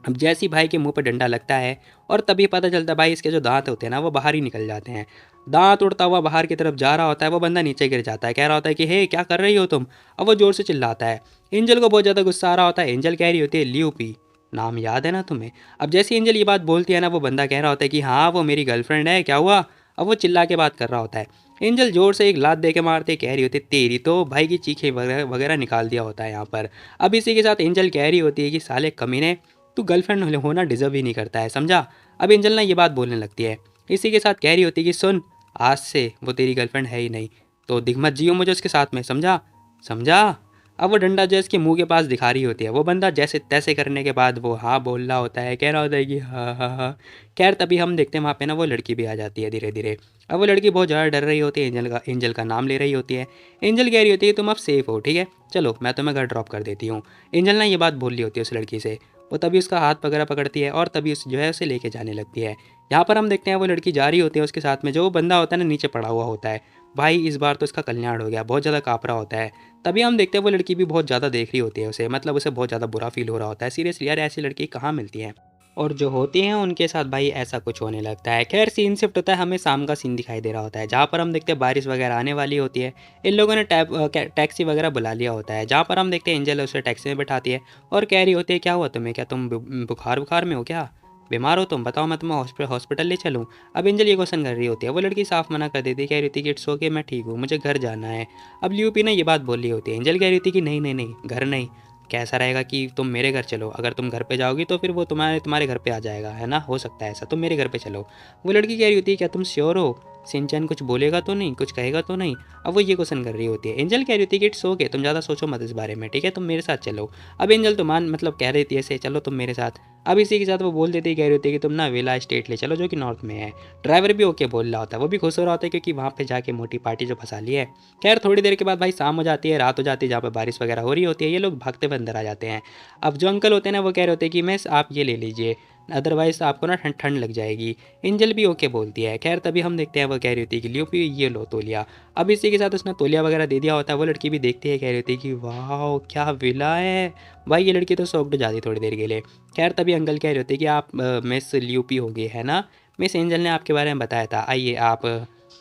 अब जैसे ही भाई के मुंह पे डंडा लगता है और तभी पता चलता है भाई इसके जो दांत होते हैं ना वो बाहर ही निकल जाते हैं। दांत उड़ता हुआ बाहर की तरफ जा रहा होता है, वो बंदा नीचे गिर जाता है, कह रहा होता है कि हे क्या कर रही हो तुम? अब वो जोर से चिल्लाता है। एंजल को बहुत ज़्यादा गुस्सा आ रहा होता है। एंजल कह रही होती है ल्यूपी, नाम याद है ना तुम्हें? अब जैसे एंजल ये बात बोलती है ना, वो बंदा कह रहा होता है कि हाँ वो मेरी गर्लफ्रेंड है, क्या हुआ? अब वो चिल्ला के बात कर रहा होता है। एंजल जोर से एक लात दे के मारते कह रही होती है तेरी तो भाई की चीखें वगैरह वगैरह निकाल दिया होता है यहाँ पर। अब इसी के साथ एंजल कह रही होती है कि साले कमीने, तू गर्लफ्रेंड होना डिजर्व ही नहीं करता है, समझा? अब एंजल ना ये बात बोलने लगती है। इसी के साथ कह रही होती है कि सुन, आज से वो तेरी गर्लफ्रेंड है ही नहीं, तो दिख मत जियो मुझे उसके साथ में, समझा? समझा? अब वो डंडा जो है इसके मुंह के पास दिखा रही होती है। वो बंदा जैसे तैसे करने के बाद वो हाँ बोल रहा होता है, कह रहा होता है कि हाँ हाँ हाँ। खैर तभी हम देखते हैं वहाँ पे ना वो लड़की भी आ जाती है धीरे धीरे। अब वो लड़की बहुत ज़्यादा डर रही होती है, एंजल का नाम ले रही होती है। एंजल कह रही होती है तुम अब सेफ़ हो, ठीक है, चलो मैं तुम्हें घर ड्रॉप कर देती हूँ। एंजल ना ये बात बोल रही होती है उस लड़की से। वो तभी उसका हाथ वगैरह पकड़ती है और तभी उस जो है उसे लेके जाने लगती है। यहाँ पर हम देखते हैं वो लड़की जा रही होती है, उसके साथ में जो वो बंदा होता है ना नीचे पड़ा हुआ होता है। भाई इस बार तो इसका कल्याण हो गया, बहुत ज़्यादा काँप रहा होता है। तभी हम देखते हैं वो लड़की भी बहुत ज़्यादा देख रही होती है उसे, मतलब उसे बहुत ज़्यादा बुरा फील हो रहा होता है, सीरियसली यार ऐसी लड़की कहाँ मिलती है? और जो होती हैं उनके साथ भाई ऐसा कुछ होने लगता है। खैर सीन शिफ्ट होता है, हमें शाम का सीन दिखाई दे रहा होता है जहाँ पर हम देखते हैं बारिश वगैरह आने वाली होती है। इन लोगों ने टैक्सी वगैरह बुला लिया होता है, जहाँ पर हम देखते हैं एंजल उसे टैक्सी में बैठाती है और कह रही होती है क्या हुआ तुम्हें, क्या तुम बुखार बुखार में हो, क्या बीमार हो तुम, बताओ मैं तुम्हें हॉस्पिटल ले चलूँ? अब एंजल ये क्वेश्चन कर रही होती है। वो लड़की साफ मना कर देती है, कह रही थी कि इट्स ओके मैं ठीक हूँ, मुझे घर जाना है। अब ल्यूपी ने ये बात बोल रही होती है। एंजल कह रही थी कि नहीं नहीं नहीं, घर नहीं, कैसा रहेगा कि तुम मेरे घर चलो, अगर तुम घर पे जाओगी तो फिर वो तुम्हारे तुम्हारे घर पे आ जाएगा, है ना, हो सकता है ऐसा, तुम मेरे घर पे चलो। वो लड़की कह रही होती है क्या तुम श्योर हो, सिंचन कुछ बोलेगा तो नहीं, कुछ कहेगा तो नहीं? अब वो ये क्वेश्चन कर रही होती है। एंजल कह रही होती है कि इट्स ओके, तुम ज़्यादा सोचो मत इस बारे में, ठीक है, तुम मेरे साथ चलो। अब एंजल तो मान मतलब कह रही थी ऐसे, चलो तुम मेरे साथ। अब इसी के साथ वो बोल देती, कह रही होती है कि तुम ना वेला स्टेट ले चलो जो कि नॉर्थ में है। ड्राइवर भी ओके बोल रहा होता है, वो भी खुश हो रहा होता है क्योंकि वहाँ पे जाके मोटी पार्टी जो फंसा ली है। खैर थोड़ी देर के बाद भाई शाम हो जाती है, रात हो जाती है, जहाँ पे बारिश वगैरह हो रही होती है, ये लोग भागते हुए अंदर आ जाते हैं। अब जो अंकल होते हैं ना वो कह रहे होते हैं कि मिस आप ये ले लीजिए, अदरवाइज़ आपको ना ठंड ठंड लग जाएगी। एंजल भी ओके बोलती है। खैर तभी हम देखते हैं वो कह रही होती है कि लियो पी ये लो तौलिया। अब इसी के साथ उसने तौलिया वगैरह दे दिया होता है। वो लड़की भी देखती है, कह रही होती है कि वाह क्या विला है भाई, ये लड़की तो शॉक्ड हो जाती है थोड़ी देर के लिए। खैर तभी अंकल कह रहे होते हैं कि आप मिस ल्यूपी हो गई है ना, मिस एंजल ने आपके बारे में बताया था, आइए आप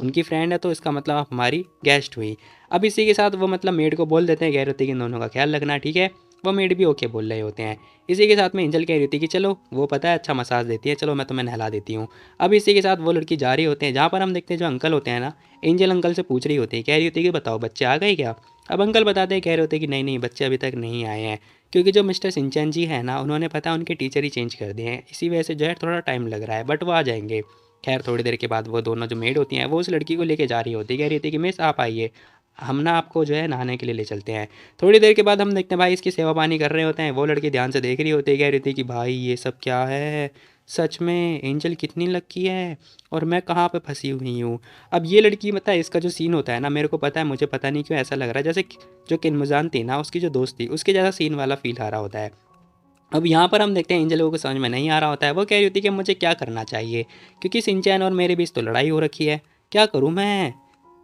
उनकी फ्रेंड है तो इसका मतलब आप हमारी गेस्ट हुई। अब इसी के साथ वो मतलब मेड को बोल देते हैं, कह रहे होते हैं कि इन दोनों का ख्याल रखना, ठीक है। वो मेड भी ओके बोल रहे होते हैं। इसी के साथ में एंजल कह रही होती है कि चलो, वो पता है अच्छा मसाज देती है, चलो मैं तुम्हें नहला देती हूँ। अब इसी के साथ वो लड़की जा रही होते हैं, जहाँ पर हम देखते हैं जो अंकल होते हैं ना, एंजल अंकल से पूछ रही होती है, कह रही होती है कि बताओ बच्चे आ गए क्या। अब अंकल बताते हैं, कह रहे होते हैं कि नहीं नहीं, बच्चे अभी तक नहीं आए हैं, क्योंकि जो मिस्टर सिंचैन जी है ना, उन्होंने पता है उनके टीचर ही चेंज कर दिए हैं, इसी वजह से जो है थोड़ा टाइम लग रहा है, बट वो आ जाएंगे। खैर थोड़ी देर के बाद वो दोनों जो मेड होती हैं वो उस लड़की को लेके जा रही होती है, कह रही होती है कि मिस आप आइए, हम ना आपको जो है नहाने के लिए ले चलते हैं। थोड़ी देर के बाद हम देखते हैं भाई इसकी सेवा पानी कर रहे होते हैं, वो लड़की ध्यान से देख रही होती है, कह रही थी कि भाई ये सब क्या है, सच में एंजल कितनी लकी है और मैं कहाँ पे फंसी हुई हूँ। अब ये लड़की मतलब इसका जो सीन होता है ना, मेरे को पता है, मुझे पता नहीं क्यों ऐसा लग रहा है जैसे जो किन्मुजान थी ना, उसकी जो दोस्त थी, उसके जैसा सीन वाला फील आ रहा होता है। अब यहाँ पर हम देखते हैं एंजल को समझ में नहीं आ रहा होता है, वो कह रही होती है कि मुझे क्या करना चाहिए, क्योंकि सिंचैन और मेरे बीच तो लड़ाई हो रखी है, क्या करूँ मैं।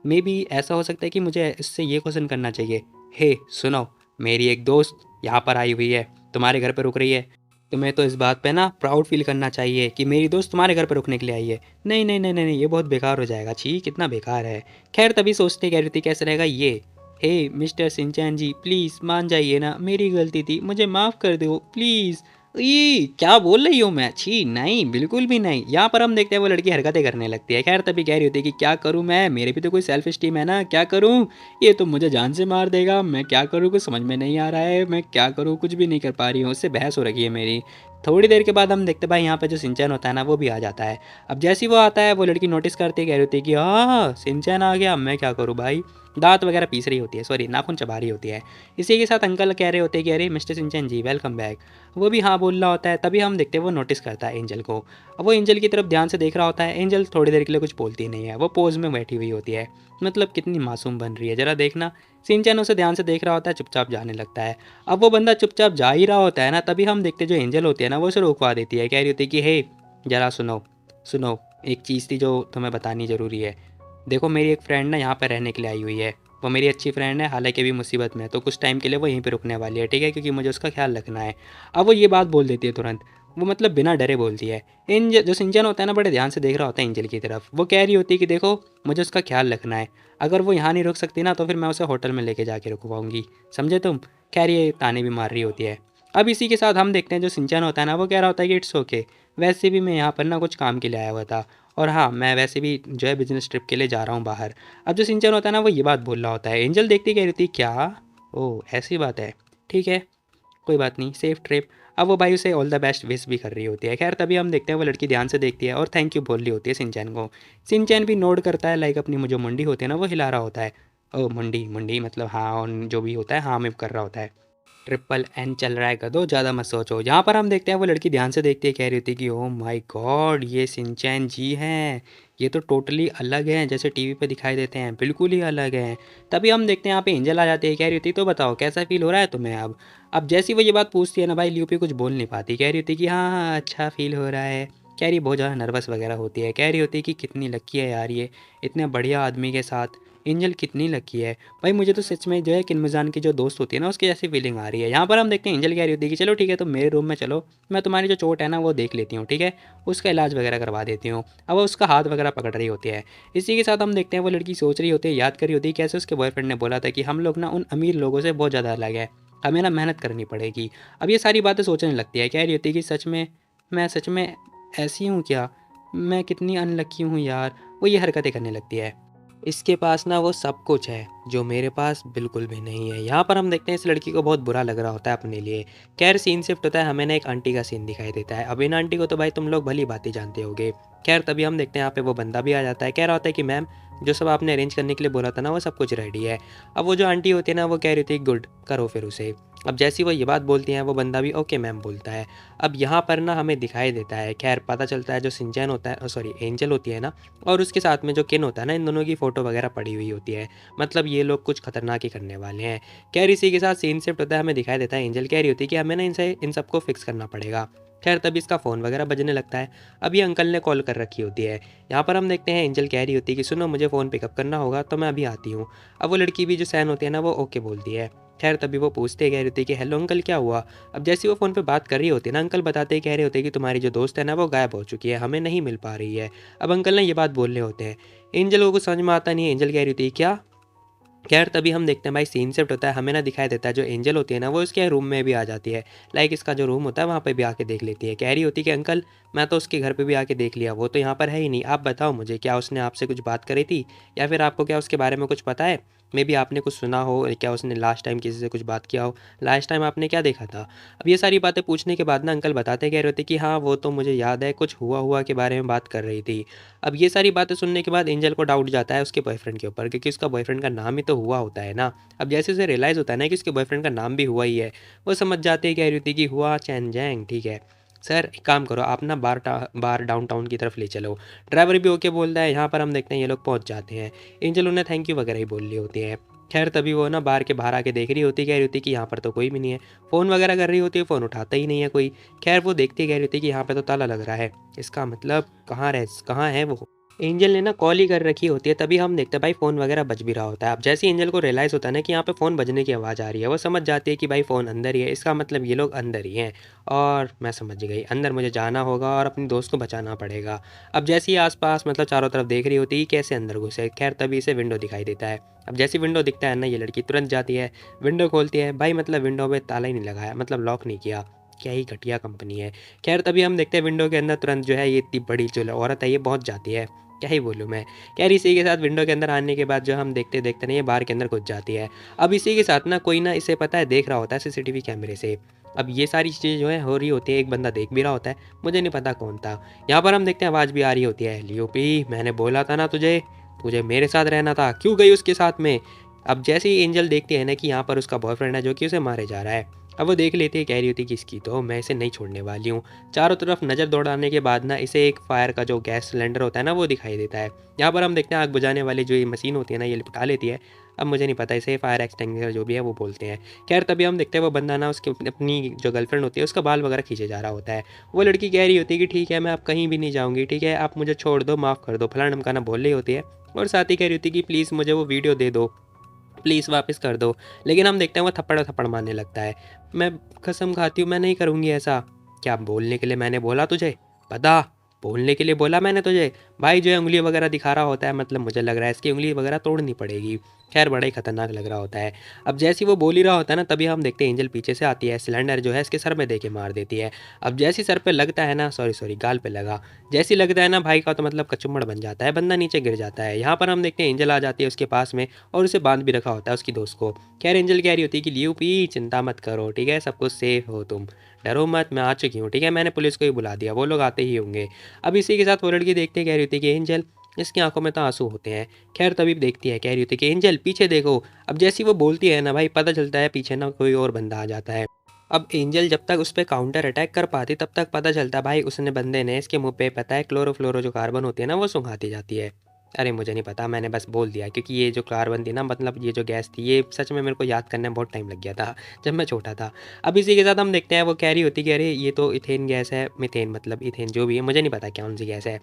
मे बी ऐसा हो सकता है कि मुझे इससे ये क्वेश्चन करना चाहिए, हे सुनो, मेरी एक दोस्त यहाँ पर आई हुई है, तुम्हारे घर पर रुक रही है, तुम्हें तो इस बात पे ना प्राउड फील करना चाहिए कि मेरी दोस्त तुम्हारे घर पर रुकने के लिए आई है। नहीं नहीं नहीं नहीं नहीं, ये बहुत बेकार हो जाएगा, छी कितना बेकार है। खैर तभी सोचते कह रही थी कैसे रहेगा ये, हे मिस्टर सिंचैन जी प्लीज़ मान जाइए ना, मेरी गलती थी, मुझे माफ़ कर दो प्लीज़। ये क्या बोल रही हूँ मैं, छी नहीं बिल्कुल भी नहीं। यहाँ पर हम देखते हैं वो लड़की हरकतें करने लगती है। खैर तभी कह रही होती है कि क्या करूँ मैं, मेरे भी तो कोई सेल्फ स्टीम है ना, क्या करूँ, ये तो मुझे जान से मार देगा, मैं क्या करूँ कुछ समझ में नहीं आ रहा है, मैं क्या करूँ कुछ भी नहीं कर पा रही हूँ, उससे बहस हो रखी है मेरी। थोड़ी देर के बाद हम देखते भाई यहाँ पे जो सिंचैन होता है ना वो भी आ जाता है। अब जैसे ही वो आता है वो लड़की नोटिस करती है, कह रही होती है कि हाँ सिंचैन आ गया, मैं क्या करूँ भाई, दांत वगैरह पीस रही होती है, सॉरी नाखून चबा रही होती है। इसी के साथ अंकल कह रहे होते हैं कि अरे मिस्टर सिंचैन जी वेलकम बैक, वो भी हाँ बोल रहा होता है। तभी हम देखते हैं वो नोटिस करता है एंजल को। अब वो एंजल की तरफ ध्यान से देख रहा होता है, एंजल थोड़ी देर के लिए कुछ बोलती नहीं है, वो पोज में बैठी हुई होती है, मतलब कितनी मासूम बन रही है जरा देखना। सिंचैन उसे ध्यान से देख रहा होता है, चुपचाप जाने लगता है। अब वो बंदा चुपचाप जा ही रहा होता है ना, तभी हम देखते जो एंजल होती है ना वो उसे रोकवा देती है, कह रही होती है कि हे जरा सुनो सुनो, एक चीज़ थी जो तुम्हें बतानी ज़रूरी है। देखो मेरी एक फ्रेंड ना यहाँ पर रहने के लिए आई हुई है, वो मेरी अच्छी फ्रेंड है, हालांकि अभी मुसीबत में है, तो कुछ टाइम के लिए वो यहीं पे रुकने वाली है, ठीक है, क्योंकि मुझे उसका ख्याल रखना है। अब वो ये बात बोल देती है तुरंत, वो मतलब बिना डरे बोलती है। एंजल जो सिंचन होता है ना बड़े ध्यान से देख रहा होता है एंजल की तरफ, वो कह रही होती है कि देखो मुझे उसका ख्याल रखना है, अगर वो यहाँ नहीं रुक सकती ना तो फिर मैं उसे होटल में लेके जाके रुकवाऊंगी, समझे तुम। खैर ये ताने भी मार रही होती है। अब इसी के साथ हम देखते हैं जो सिंचन होता है ना वो कह रहा होता है कि इट्स ओके, वैसे भी मैं यहाँ पर ना कुछ काम के लिए आया हुआ था, और हाँ मैं वैसे भी जो है बिजनेस ट्रिप के लिए जा रहा हूँ बाहर। अब जो सिंचन होता है ना वो ये बात बोल रहा होता है, एंजल देखती कह रही थी क्या, ओह ऐसी बात है, ठीक है कोई बात नहीं, सेफ ट्रिप। अब वो भाई उसे ऑल द बेस्ट विश भी कर रही होती है। खैर तभी हम देखते हैं वो लड़की ध्यान से देखती है और थैंक यू बोल रही होती है सिंचैन को। सिंचैन भी नोड करता है, लाइक अपनी जो मुंडी होती है ना वो हिला रहा होता है, ओ मुंडी मुंडी मतलब हाँ, और जो भी होता है हाँ में कर रहा होता है। ट्रिपल एन चल रहा है गधो, ज़्यादा मत सोचो। यहाँ पर हम देखते हैं वो लड़की ध्यान से देखती है, कह रही थी कि ओह माय गॉड ये सिंचैन जी हैं, ये तो टोटली अलग हैं, जैसे टीवी पे दिखाई देते हैं बिल्कुल ही अलग हैं। तभी हम देखते हैं यहाँ पे एंजल आ जाती है, कह रही थी तो बताओ कैसा फील हो रहा है तुम्हें अब जैसी वो ये बात पूछती है ना भाई, ल्यूपी कुछ बोल नहीं पाती, कह रही थी कि हाँ हाँ अच्छा फील हो रहा है। कह रही बहुत ज़्यादा नर्वस वगैरह होती है, कह रही होती है कि कितनी लकी है यार ये, इतने बढ़िया आदमी के साथ, एंजल कितनी लकी है। भाई मुझे तो सच में जो है किन्मुजान की जो दोस्त होती है ना उसकी जैसी फीलिंग आ रही है। यहाँ पर हम देखते हैं एंजल कह रही होती है कि चलो ठीक है तुम मेरे रूम में चलो, मैं तुम्हारी जो चोट है ना वो देख लेती हूँ, ठीक है, उसका इलाज वगैरह करवा देती हूँ। अब वो उसका हाथ वगैरह पकड़ रही होती है। इसी के साथ हम देखते हैं वो लड़की सोच रही होती है, याद कर रही होती है कैसे उसके बॉयफ्रेंड ने बोला था कि हम लोग ना उन अमीर लोगों से बहुत ज़्यादा अलग है, हमें ना मेहनत करनी पड़ेगी। अब ये सारी बातें सोचने लगती है, कह रही होती है कि सच में मैं सच में ऐसी हूँ क्या, मैं कितनी अनलकी हूँ यार। वो ये हरकतें करने लगती है, इसके पास ना वो सब कुछ है जो मेरे पास बिल्कुल भी नहीं है। यहाँ पर हम देखते हैं इस लड़की को बहुत बुरा लग रहा होता है अपने लिए। खैर सीन शिफ्ट होता है, हमें ना एक आंटी का सीन दिखाई देता है। अब इन आंटी को तो भाई तुम लोग भली बातें जानते होगे। खैर तभी हम देखते हैं यहाँ पे वो बंदा भी आ जाता है, कह रहा होता है कि मैम जो सब आपने अरेंज करने के लिए बोला था ना वो सब कुछ रेडी है। अब वो जो आंटी होती है ना वो कह रही थी गुड करो फिर उसे। अब जैसी वो ये बात बोलती हैं वो बंदा भी ओके मैम बोलता है। अब यहाँ पर ना हमें दिखाई देता है, खैर पता चलता है जो सिंचैन होता है, सॉरी एंजल होती है ना, और उसके साथ में जो किन होता है ना, इन दोनों की फ़ोटो वगैरह पड़ी हुई होती है, मतलब ये लोग कुछ खतरनाक ही करने वाले हैं। खैर इसी के साथ सीन शिफ्ट होता है, हमें दिखाई देता है एंजल कह रही होती है कि हमें ना इनसे इन सबको फिक्स करना पड़ेगा। खैर तभी इसका फ़ोन वगैरह बजने लगता है, अभी अंकल ने कॉल कर रखी होती है। यहाँ पर हम देखते हैं एंजल कह रही होती है कि सुनो मुझे फ़ोन पिकअप करना होगा तो मैं अभी आती हूँ। अब वो लड़की भी जो सैन होती है ना वो ओके बोलती है। खैर तभी वो पूछते कह रही होती है कि हेलो अंकल क्या हुआ। अब जैसे वो फ़ोन पे बात कर रही होती है ना, अंकल बताते कह रहे होते हैं कि तुम्हारी जो दोस्त है ना वो गायब हो चुकी है, हमें नहीं मिल पा रही है। अब अंकल ने ये बात बोल रहे होते हैं, एंजल को कुछ समझ में आता नहीं है। एंजल कह रही होती है क्या, खैर तभी हम देखते हैं भाई सीन शिफ्ट होता है, हमें ना दिखाई देता है जो एंजल होती है ना वो इसके रूम में भी आ जाती है। लाइक इसका जो रूम होता है वहाँ पे भी आके देख लेती है। कह रही होती है कि अंकल मैं तो उसके घर पे भी आके देख लिया, वो तो यहाँ पर है ही नहीं। आप बताओ मुझे क्या उसने आपसे कुछ बात करी थी या फिर आपको क्या उसके बारे में कुछ पता है? मे बी आपने कुछ सुना हो, क्या उसने लास्ट टाइम किसी से कुछ बात किया हो, लास्ट टाइम आपने क्या देखा था? अब ये सारी बातें पूछने के बाद ना अंकल बताते कह रहे होते कि हाँ वो तो मुझे याद है, कुछ हुआ हुआ के बारे में बात कर रही थी। अब ये सारी बातें सुनने के बाद एंजल को डाउट जाता है उसके बॉयफ्रेंड के ऊपर, क्योंकि उसका बॉयफ्रेंड का नाम ही तो हुआ होता है ना। अब जैसे उसे रियलाइज़ होता है ना कि उसके बॉयफ्रेंड का नाम भी हुआ ही है, वो समझ जाते हैं, कह रही होती कि हुआ चैन जैंग, ठीक है सर एक काम करो आप ना बार डाउनटाउन की तरफ ले चलो। ड्राइवर भी ओके बोलता है। यहाँ पर हम देखते हैं ये लोग पहुँच जाते हैं। एंजल उन्हें थैंक यू वगैरह ही बोल रही होती है। खैर तभी वो ना बार के बाहर आके देख रही होती, कह रही होती कि यहाँ पर तो कोई भी नहीं है। फ़ोन वगैरह कर रही होती है, फ़ोन उठाता ही नहीं है कोई। खैर वो देखती कह रही होती कि यहाँ पे तो ताला लग रहा है, इसका मतलब कहाँ है वो? एंजल ने ना कॉल ही कर रखी होती है। तभी हम देखते हैं भाई फ़ोन वगैरह बज भी रहा होता है। अब जैसे ही एंजल को रियलाइज़ होता है ना कि यहाँ पे फ़ोन बजने की आवाज़ आ रही है, वो समझ जाती है कि भाई फ़ोन अंदर ही है, इसका मतलब ये लोग अंदर ही हैं। और मैं समझ गई, अंदर मुझे जाना होगा और अपनी दोस्त को बचाना पड़ेगा। अब जैसे ही आस-पास मतलब चारों तरफ देख रही होती है कैसे अंदर घुसे। खैर तभी इसे विंडो दिखाई देता है। अब जैसे विंडो दिखता है ना ये लड़की तुरंत जाती है, विंडो खोलती है। भाई मतलब विंडो में ताला ही नहीं लगाया, मतलब लॉक नहीं किया। क्या ही घटिया कंपनी है। खैर तभी हम देखते हैं विंडो के अंदर तुरंत जो है ये इतनी बड़ी जो औरत है ये पहुँच जाती है। क्या ही बोलूँ मैं। खैर इसी के साथ विंडो के अंदर आने के बाद जो हम देखते-देखते ना ये बार के अंदर घुस जाती है। अब इसी के साथ ना कोई ना इसे पता है देख रहा होता है सीसीटीवी कैमरे से। अब ये सारी चीज़ें जो है हो रही होती है, एक बंदा देख भी रहा होता है, मुझे नहीं पता कौन था। यहाँ पर हम देखते हैं आवाज़ भी आ रही होती है, लियोपी मैंने बोला था ना तुझे, तुझे मेरे साथ रहना था, क्यों गई उसके साथ में? अब जैसे ही एंजल देखती है ना कि यहाँ पर उसका बॉयफ्रेंड है जो कि उसे मारे जा रहा है। अब वो देख लेती है, कह रही होती है कि इसकी तो मैं इसे नहीं छोड़ने वाली हूँ। चारों तरफ नज़र दौड़ाने के बाद ना इसे एक फायर का जो गैस सिलेंडर होता है ना वो दिखाई देता है। यहाँ पर हम देखते हैं आग बुझाने वाली जो ये मशीन होती है ना ये लिपटा लेती है। अब मुझे नहीं पता इसे फायर एक्सटिंग्विशर जो भी है वो बोलते हैं। खैर तभी हम देखते हैं वो बंदा ना उसके अपनी जो गर्लफ्रेंड होती है उसका बाल वगैरह खींचे जा रहा होता है। वो लड़की कह रही होती है कि ठीक है मैं अब कहीं भी नहीं जाऊँगी, ठीक है आप मुझे छोड़ दो, माफ़ कर दो, फलाना-ढिमकाना बोल रही होती है। और साथ ही कह रही होती है कि प्लीज़ मुझे वो वीडियो दे दो, प्लीज़ वापस कर दो। लेकिन हम देखते हैं वो थप्पड़-थप्पड़ मारने लगता है। मैं कसम खाती हूँ मैं नहीं करूँगी ऐसा। क्या बोलने के लिए मैंने बोला तुझे? बता, बोलने के लिए बोला मैंने तुझे? भाई जो है उँगली वगैरह दिखा रहा होता है, मतलब मुझे लग रहा है इसकी उँगली वगैरह तोड़नी पड़ेगी। ख़ैर बड़ा ही खतरनाक लग रहा होता है। अब जैसे ही वो बोल ही रहा होता है ना तभी हम देखते हैं एंजल पीछे से आती है, सिलेंडर जो है इसके सर में दे के मार देती है। अब जैसे ही सर पे लगता है ना, सॉरी गाल पे लगा। जैसे ही लगता है ना भाई का तो मतलब कचुम्बड़ बन जाता है, बंदा नीचे गिर जाता है। यहाँ पर हम देखते हैं एंजल आ जाती है उसके पास में और उसे बांध भी रखा होता है उसकी दोस्त को। खैर एंजल कह रही होती है कि लियो पी चिंता मत करो, ठीक है सब कुछ सेफ हो तुम, डरो मत, मैं आ चुकी हूँ, ठीक है मैंने पुलिस को ही बुला दिया, वो लोग आते ही होंगे। अब इसी के साथ वो लड़की देखते कह रही होती है कि एंजल इसकी आंखों में तो आंसू होते हैं। खैर तभी देखती है, कह रही होती है कि एंजल पीछे देखो। अब जैसी वो बोलती है ना भाई पता चलता है पीछे ना कोई और बंदा आ जाता है। अब एंजल जब तक उस पे काउंटर अटैक कर पाती तब तक पता चलता भाई उसने बंदे ने इसके मुंह पे पता है क्लोरोफ्लोरो जो कार्बन होती है ना वो सुंघाती जाती है। अरे मुझे नहीं पता, मैंने बस बोल दिया क्योंकि ये जो कार्बन थी ना, मतलब ये जो गैस थी, ये सच में मेरे को याद करने में बहुत टाइम लग गया था जब मैं छोटा था। अब इसी के साथ हम देखते हैं वो कह रही होती कि अरे ये तो इथेन गैस है, मीथेन मतलब इथेन जो भी है, मुझे नहीं पता कौन सी गैस है।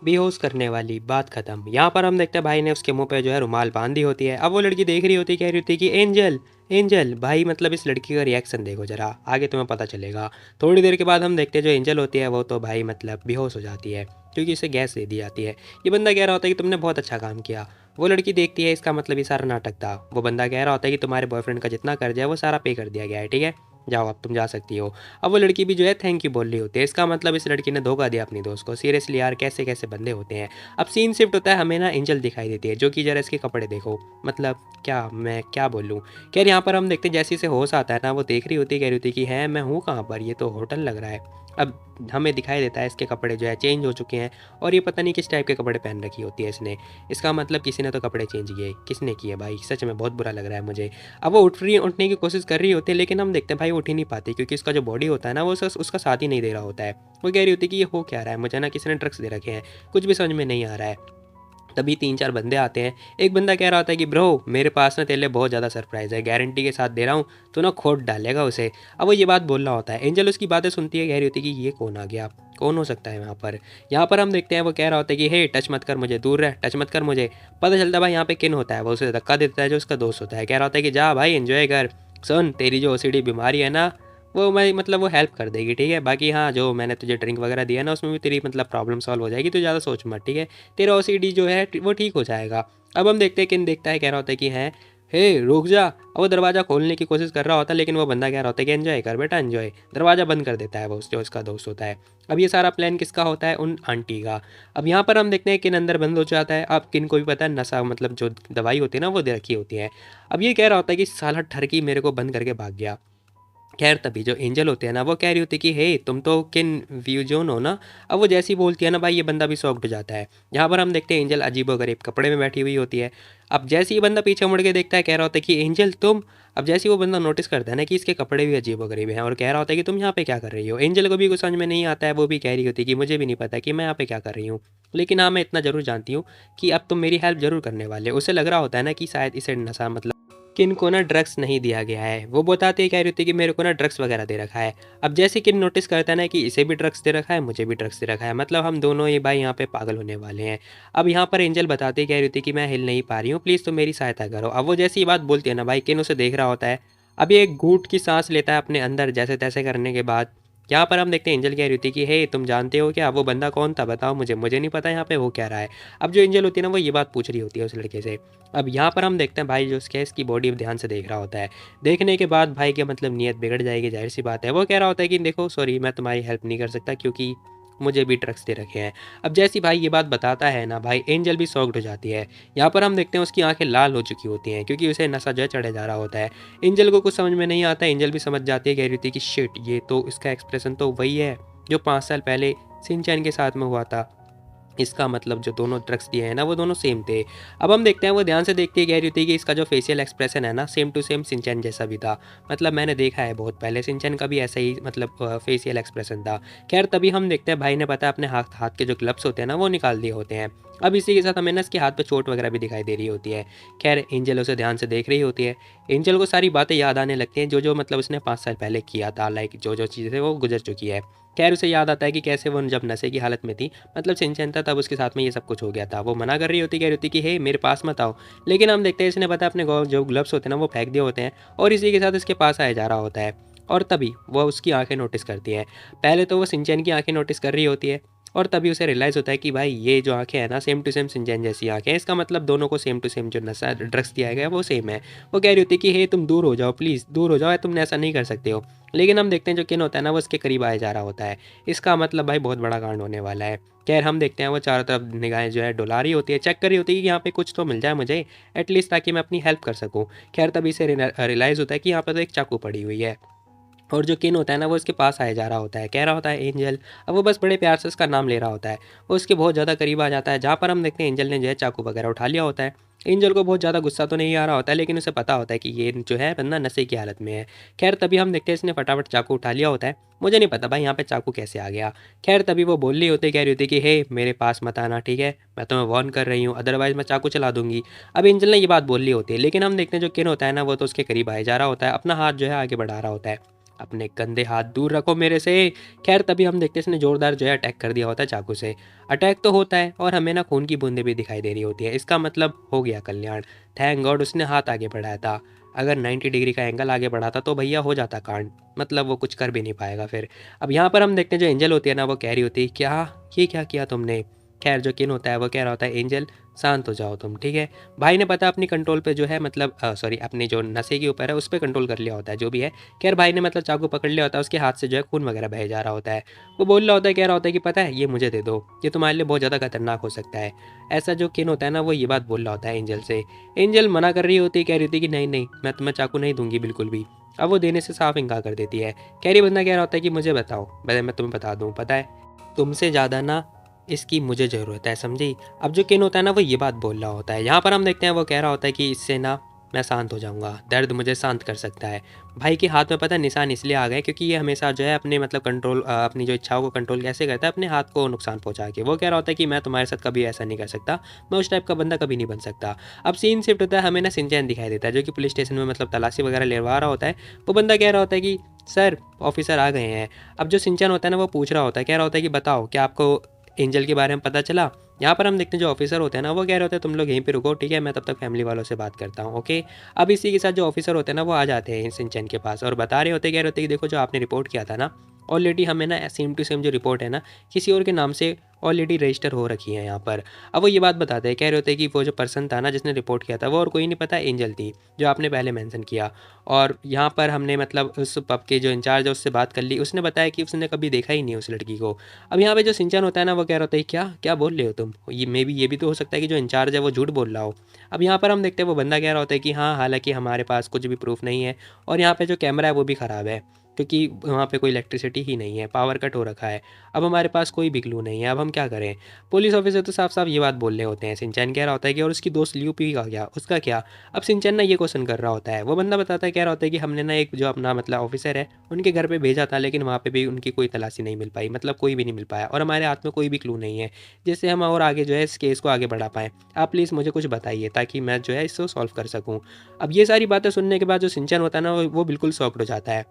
बेहोश करने वाली, बात खत्म। यहाँ पर हम देखते हैं भाई ने उसके मुंह पे जो है रुमाल बांध दी होती है। अब वो लड़की देख रही होती है, कह रही होती है कि एंजल एंजल भाई मतलब इस लड़की का रिएक्शन देखो जरा, आगे तुम्हें पता चलेगा। थोड़ी देर के बाद हम देखते हैं जो एंजल होती है वो तो भाई मतलब बेहोश हो जाती है क्योंकि इसे गैस दे दी जाती है। ये बंदा कह रहा होता है कि तुमने बहुत अच्छा काम किया। वो लड़की देखती है इसका मतलब ये सारा नाटक था। वो बंदा कह रहा होता है कि तुम्हारे बॉयफ्रेंड का जितना कर्जा है वो सारा पे कर दिया गया है, ठीक है जाओ अब तुम जा सकती हो। अब वो लड़की भी जो है थैंक यू बोल रही होती है, इसका मतलब इस लड़की ने धोखा दिया अपनी दोस्त को। सीरियसली यार कैसे कैसे बंदे होते हैं। अब सीन शिफ्ट होता है, हमें ना एंजल दिखाई देती है जो कि जरा इसके कपड़े देखो, मतलब क्या मैं क्या बोलूँ। खैर यहाँ पर हम देखते हैं जैसे इसे होश आता है ना वो देख रही होती है, कह रही होती है कि है मैं हूँ कहाँ पर, ये तो होटल लग रहा है। अब हमें दिखाई देता है इसके कपड़े जो है चेंज हो चुके हैं और ये पता नहीं किस टाइप के कपड़े पहन रखी होती है इसने। इसका मतलब किसी ने तो कपड़े चेंज किए, किसने किए भाई, सच में बहुत बुरा लग रहा है मुझे। अब वो उठने की कोशिश कर रही होती है लेकिन हम देखते हैं भाई उठ ही नहीं पाती क्योंकि उसका जो बॉडी होता है ना वो उसका साथ ही नहीं दे रहा होता है। वो कह रही होती है कि ये हो क्या रहा है, मुझे ना किसी ने ड्रग्स दे रखे हैं, कुछ भी समझ में नहीं आ रहा है। तभी 3-4 बंदे आते हैं। एक बंदा कह रहा होता है कि ब्रो मेरे पास ना तेरे लिए बहुत ज़्यादा सरप्राइज़ है, गारंटी के साथ दे रहा हूँ, तू ना खोट डालेगा उसे। अब वो ये बात बोल रहा होता है। एंजल उसकी बातें सुनती है, कह रही होती है कि ये कौन आ गया, कौन हो सकता है यहाँ पर। यहाँ पर हम देखते हैं वो कह रहा होता है कि हे टच मत कर मुझे, दूर रह, टच मत कर मुझे। पता चलता है भाई यहाँ पे किन होता है, वो उसे धक्का देता है जो उसका दोस्त होता है। कह रहा होता है कि जा भाई एंजॉय कर, सुन तेरी जो ओसीडी बीमारी है ना वो मैं मतलब वो हेल्प कर देगी, ठीक है। बाकी हाँ जो मैंने तुझे ड्रिंक वगैरह दिया ना उसमें भी तेरी मतलब प्रॉब्लम सॉल्व हो जाएगी, तो ज़्यादा सोच मत, ठीक है। तेरा ओसीडी जो है वो ठीक हो जाएगा। अब हम देखते हैं किन देखता है, कह रहा होता है कि हैं हे रुक जा। अब वो दरवाज़ा खोलने की कोशिश कर रहा होता है, लेकिन वो बंदा कह रहा होता है कि एंजॉय कर बेटा एंजॉय। दरवाज़ा बंद कर देता है वो, जो उसका दोस्त होता है। अब ये सारा प्लान किसका होता है? उन आंटी का। अब यहाँ पर हम देखते हैं किन अंदर बंद हो जाता है। अब किन को भी पता है नशा मतलब जो दवाई होती है ना वो दे रखी होती है। अब ये कह रहा होता है कि साला ठरकी मेरे को बंद करके भाग गया। खैर तभी जो एंजल होते हैं ना वो कह रही होती है कि हे तुम तो किन व्यूजोन हो ना। अब वो जैसी बोलती है ना भाई, ये बंदा भी शॉक्ड हो जाता है। यहाँ पर हम देखते हैं एंजल अजीबोगरीब कपड़े में बैठी हुई होती है। अब जैसे ही बंदा पीछे मुड़ के देखता है, कह रहा होता है कि एंजल तुम। अब जैसे ही वो बंदा नोटिस करता है ना कि इसके कपड़े भी अजीबोगरीब हैं, और कह रहा होता है कि तुम यहाँ पे क्या कर रही हो। एंजल को भी कुछ समझ में नहीं आता है, वो भी कह रही होती है कि मुझे भी नहीं पता कि मैं यहाँ पे क्या कर रही हूँ। लेकिन हाँ, मैं इतना ज़रूर जानती हूँ कि अब तुम मेरी हेल्प ज़रूर करने वाले हो। उसे लग रहा होता है ना कि शायद इसे नशा मतलब किन को ना ड्रग्स नहीं दिया गया है। वो बताते ही कह रही होती है कि मेरे को ना ड्रग्स वगैरह दे रखा है। अब जैसे किन नोटिस करता है ना कि इसे भी ड्रग्स दे रखा है, मुझे भी ड्रग्स दे रखा है, मतलब हम दोनों ही भाई यहाँ पे पागल होने वाले हैं। अब यहाँ पर एंजल बताते ही कह रही होती है कि मैं हिल नहीं पा रही हूँ, प्लीज़ तुम मेरी सहायता करो। अब वो जैसी ही बात बोलती है ना भाई, किन उसे देख रहा होता है। अब ये एक घूंट की सांस लेता है अपने अंदर जैसे तैसे करने के बाद। यहाँ पर हम देखते हैं एंजल कह रही होती है कि हे तुम जानते हो क्या वो बंदा कौन था, बताओ मुझे, मुझे नहीं पता यहाँ पे हो क्या रहा है। अब जो एंजल होती है ना वो ये बात पूछ रही होती है उस लड़के से। अब यहाँ पर हम देखते हैं भाई जो उसके इसकी बॉडी ध्यान से देख रहा होता है। देखने के बाद भाई के मतलब नीयत बिगड़ जाएगी, जाहिर सी बात है। वो कह रहा होता है कि देखो सॉरी, मैं तुम्हारी हेल्प नहीं कर सकता क्योंकि मुझे भी ड्रग्स दे रखे हैं। अब जैसी भाई ये बात बताता है ना भाई, एंजल भी शॉक्ड हो जाती है। यहाँ पर हम देखते हैं उसकी आंखें लाल हो चुकी होती हैं क्योंकि उसे नशा जो है चढ़े जा रहा होता है। एंजल को कुछ समझ में नहीं आता। एंजल भी समझ जाती है, कह रही थी कि शिट, ये तो इसका एक्सप्रेशन तो वही है जो 5 साल पहले शिनचैन के साथ में हुआ था। इसका मतलब जो दोनों ड्रग्स दिए हैं ना वो दोनों सेम थे। अब हम देखते हैं वो ध्यान से देखते ही कह रही होती है कि इसका जो फेशियल एक्सप्रेशन है ना सेम टू सेम शिनचैन जैसा भी था। मतलब मैंने देखा है बहुत पहले शिनचैन का भी ऐसा ही मतलब फेशियल एक्सप्रेशन था। खैर तभी हम देखते हैं भाई ने पता है अपने हाथ हाथ के जो ग्लव्स होते हैं ना वो निकाल दिए होते हैं। अब इसी के साथ हमें ना इसके हाथ पे चोट वगैरह भी दिखाई दे रही होती है। खैर एंजल उसे ध्यान से देख रही होती है। एंजल को सारी बातें याद आने लगती हैं जो जो मतलब उसने 5 साल पहले किया था, लाइक जो जो चीज़ें वो गुजर चुकी है। खैर उसे याद आता है कि कैसे वो जब नशे की हालत में थी, मतलब शिनचैन था, तब उसके साथ में ये सब कुछ हो गया था। वो मना कर रही होती, कह रही होती कि हे मेरे पास मत आओ। लेकिन हम देखते हैं इसने पता अपने जो ग्लव्स होते हैं ना वो फेंक दिए होते हैं, और इसी के साथ इसके पास आया जा रहा होता है। और तभी वो उसकी आंखें नोटिस करती है। पहले तो वो शिनचैन की आंखें नोटिस कर रही होती है, और तभी उसे रियलाइज़ होता है कि भाई ये जो आंखें हैं ना सेम टू सेम शिनचैन जैसी आंखें हैं। इसका मतलब दोनों को सेम टू सेम जो नशा ड्रग्स दिया गया है वो सेम है। वो कह रही होती है कि हे तुम दूर हो जाओ, प्लीज़ दूर हो जाओ, तुमने ऐसा नहीं कर सकते हो। लेकिन हम देखते हैं जो किन होता है ना वो उसके करीब आया जा रहा होता है। इसका मतलब भाई बहुत बड़ा कांड होने वाला है। खैर हम देखते हैं वो चारों तरफ निगाहें जो है डुला रही होती है, चेक कर रही होती है कि यहाँ पे कुछ तो मिल जाए मुझे एटलीस्ट, ताकि मैं अपनी हेल्प कर सकूँ। खैर तभी से रियलाइज़ होता है कि यहाँ पर तो एक चाकू पड़ी हुई है, और जो किन होता है ना वो इसके पास आया जा रहा होता है, कह रहा होता है एंजल। अब वो बस बड़े प्यार से उसका नाम ले रहा होता है। वो उसके बहुत ज़्यादा करीब आ जाता है, जहाँ पर हम देखते हैं एंजल ने जो है चाकू वगैरह उठा लिया होता है। एंजल को बहुत ज़्यादा गुस्सा तो नहीं आ रहा होता है, लेकिन उसे पता होता है कि ये जो है बंदा नशे की हालत में है। खैर तभी हम देखते हैं इसने फटाफट चाकू उठा लिया होता है। मुझे नहीं पता भाई यहाँ पे चाकू कैसे आ गया। खैर तभी वो बोल रही होती, कह रही होती कि हे मेरे पास मत आना, ठीक है, मैं तुम्हें वार्न कर रही हूँ, अदरवाइज मैं चाकू चला दूंगी। अब एंजल ने ये बात बोल ली होती है, लेकिन हम देखते हैं जो किन होता है ना वो तो उसके करीब आए जा रहा होता है, अपना हाथ जो है आगे बढ़ा रहा होता है। अपने गंदे हाथ दूर रखो मेरे से। खैर तभी हम देखते हैं इसने जोरदार जो है अटैक कर दिया होता है चाकू से। अटैक तो होता है और हमें ना खून की बूंदें भी दिखाई दे रही होती है। इसका मतलब हो गया कल्याण। थैंक गॉड उसने हाथ आगे बढ़ाया था। अगर 90 डिग्री का एंगल आगे बढ़ाता तो भैया हो जाता कांड, मतलब वो कुछ कर भी नहीं पाएगा फिर। अब यहाँ पर हम देखते हैं जो एंजल होती है ना वो कह रही होती है क्या, ये क्या किया तुमने। खैर जो किन होता है वो कह रहा होता है एंजल शांत हो जाओ तुम, ठीक है। भाई ने पता अपनी कंट्रोल पे जो है मतलब सॉरी अपनी जो नशे के ऊपर है उस पर कंट्रोल कर लिया होता है जो भी है। खैर भाई ने मतलब चाकू पकड़ लिया होता है, उसके हाथ से जो है खून वगैरह बह जा रहा होता है। वो बोल रहा होता है, कह रहा होता है कि पता है ये मुझे दे दो, ये तुम्हारे लिए बहुत ज़्यादा खतरनाक हो सकता है। ऐसा जो किन होता है ना वो ये बात बोल रहा होता है एंजल से। एंजल मना कर रही होती है, कह रही थी कि नहीं नहीं मैं तुम्हें चाकू नहीं दूंगी बिल्कुल भी। अब वो देने से साफ इनकार कर देती है। कैरी बंदा कह रहा होता है कि मुझे बताओ, मैं तुम्हें बता दूँ, पता है तुमसे ज़्यादा ना इसकी मुझे ज़रूरत है, समझी। अब जो किन होता है ना वो ये बात बोल रहा होता है। यहाँ पर हम देखते हैं वो कह रहा होता है कि इससे ना मैं शांत हो जाऊँगा, दर्द मुझे शांत कर सकता है। भाई के हाथ में पता है निशान इसलिए आ गए क्योंकि ये हमेशा जो है अपने मतलब कंट्रोल अपनी जो इच्छाओं को कंट्रोल कैसे करता है, अपने हाथ को नुकसान पहुंचा के। वो कह रहा होता है कि मैं तुम्हारे साथ कभी ऐसा नहीं कर सकता, मैं उस टाइप का बंदा कभी नहीं बन सकता। अब सीन शिफ्ट होता है, हमें ना शिनचैन दिखाई देता है जो कि पुलिस स्टेशन में मतलब तलाशी वगैरह लेवा रहा होता है। वो बंदा कह रहा होता है कि सर ऑफिसर आ गए हैं। अब जो शिनचैन होता है ना वो पूछ रहा होता है, कह रहा होता है कि बताओ क्या आपको एंजल के बारे में पता चला। यहाँ पर हम देखते हैं जो ऑफिसर होते हैं ना वो कह रहे होते हैं तुम लोग यहीं पे रुको, ठीक है, मैं तब तक फैमिली वालों से बात करता हूँ, ओके। अब इसी के साथ जो ऑफिसर होते हैं ना वो आ जाते हैं सिंचन के पास और बता रहे होते हैं, कह रहे होते हैं कि देखो जो आपने रिपोर्ट किया था ना ऑलरेडी हमें ना सेम टू सेम जो रिपोर्ट है ना किसी और के नाम से ऑलरेडी रजिस्टर हो रखी है यहाँ पर। अब वो ये बात बताते हैं, कह रहे होते हैं कि वो जो पर्सन था ना जिसने रिपोर्ट किया था वो और कोई नहीं पता एंजल थी, जो आपने पहले मेंशन किया। और यहाँ पर हमने मतलब उस पब के जो इंचार्ज है उससे बात कर ली, उसने बताया कि उसने कभी देखा ही नहीं उस लड़की को। अब यहाँ पे जो सिंचन होता है ना वो कह रहा होता है क्या क्या बोल रहे हो तुम, ये मे बी ये भी तो हो सकता है कि जो इंचार्ज है वो झूठ बोल रहा हो। अब यहाँ पर हम देखते हैं वो बंदा कह रहा होता है कि हाँ हालांकि हमारे पास कुछ भी प्रूफ नहीं है, और यहाँ पे जो कैमरा है वो भी ख़राब है क्योंकि वहाँ पे कोई इलेक्ट्रिसिटी ही नहीं है, पावर कट हो रखा है। अब हमारे पास कोई भी क्लू नहीं है, अब हम क्या करें। पुलिस ऑफिसर तो साफ साफ ये बात बोल रहे होते हैं। सिंचन कह रहा होता है कि और उसकी दोस्त ल्यूपी का क्या, उसका क्या। अब सिंचन ना ये क्वेश्चन कर रहा होता है, वो बंदा बताता है, कह रहा होता है कि हमने ना एक जो अपना मतलब ऑफिसर है उनके घर पे भेजा था, लेकिन वहाँ पे भी उनकी कोई तलाशी नहीं मिल पाई, मतलब कोई भी नहीं मिल पाया, और हमारे हाथ में कोई भी क्लू नहीं है जिससे हम और आगे जो है इस केस को आगे बढ़ा पाएँ। आप प्लीज़ मुझे कुछ बताइए ताकि मैं जो है इसको सॉल्व कर सकूँ। अब ये सारी बातें सुनने के बाद जो सिंचन होता है ना वो बिल्कुल शॉक्ड हो जाता है।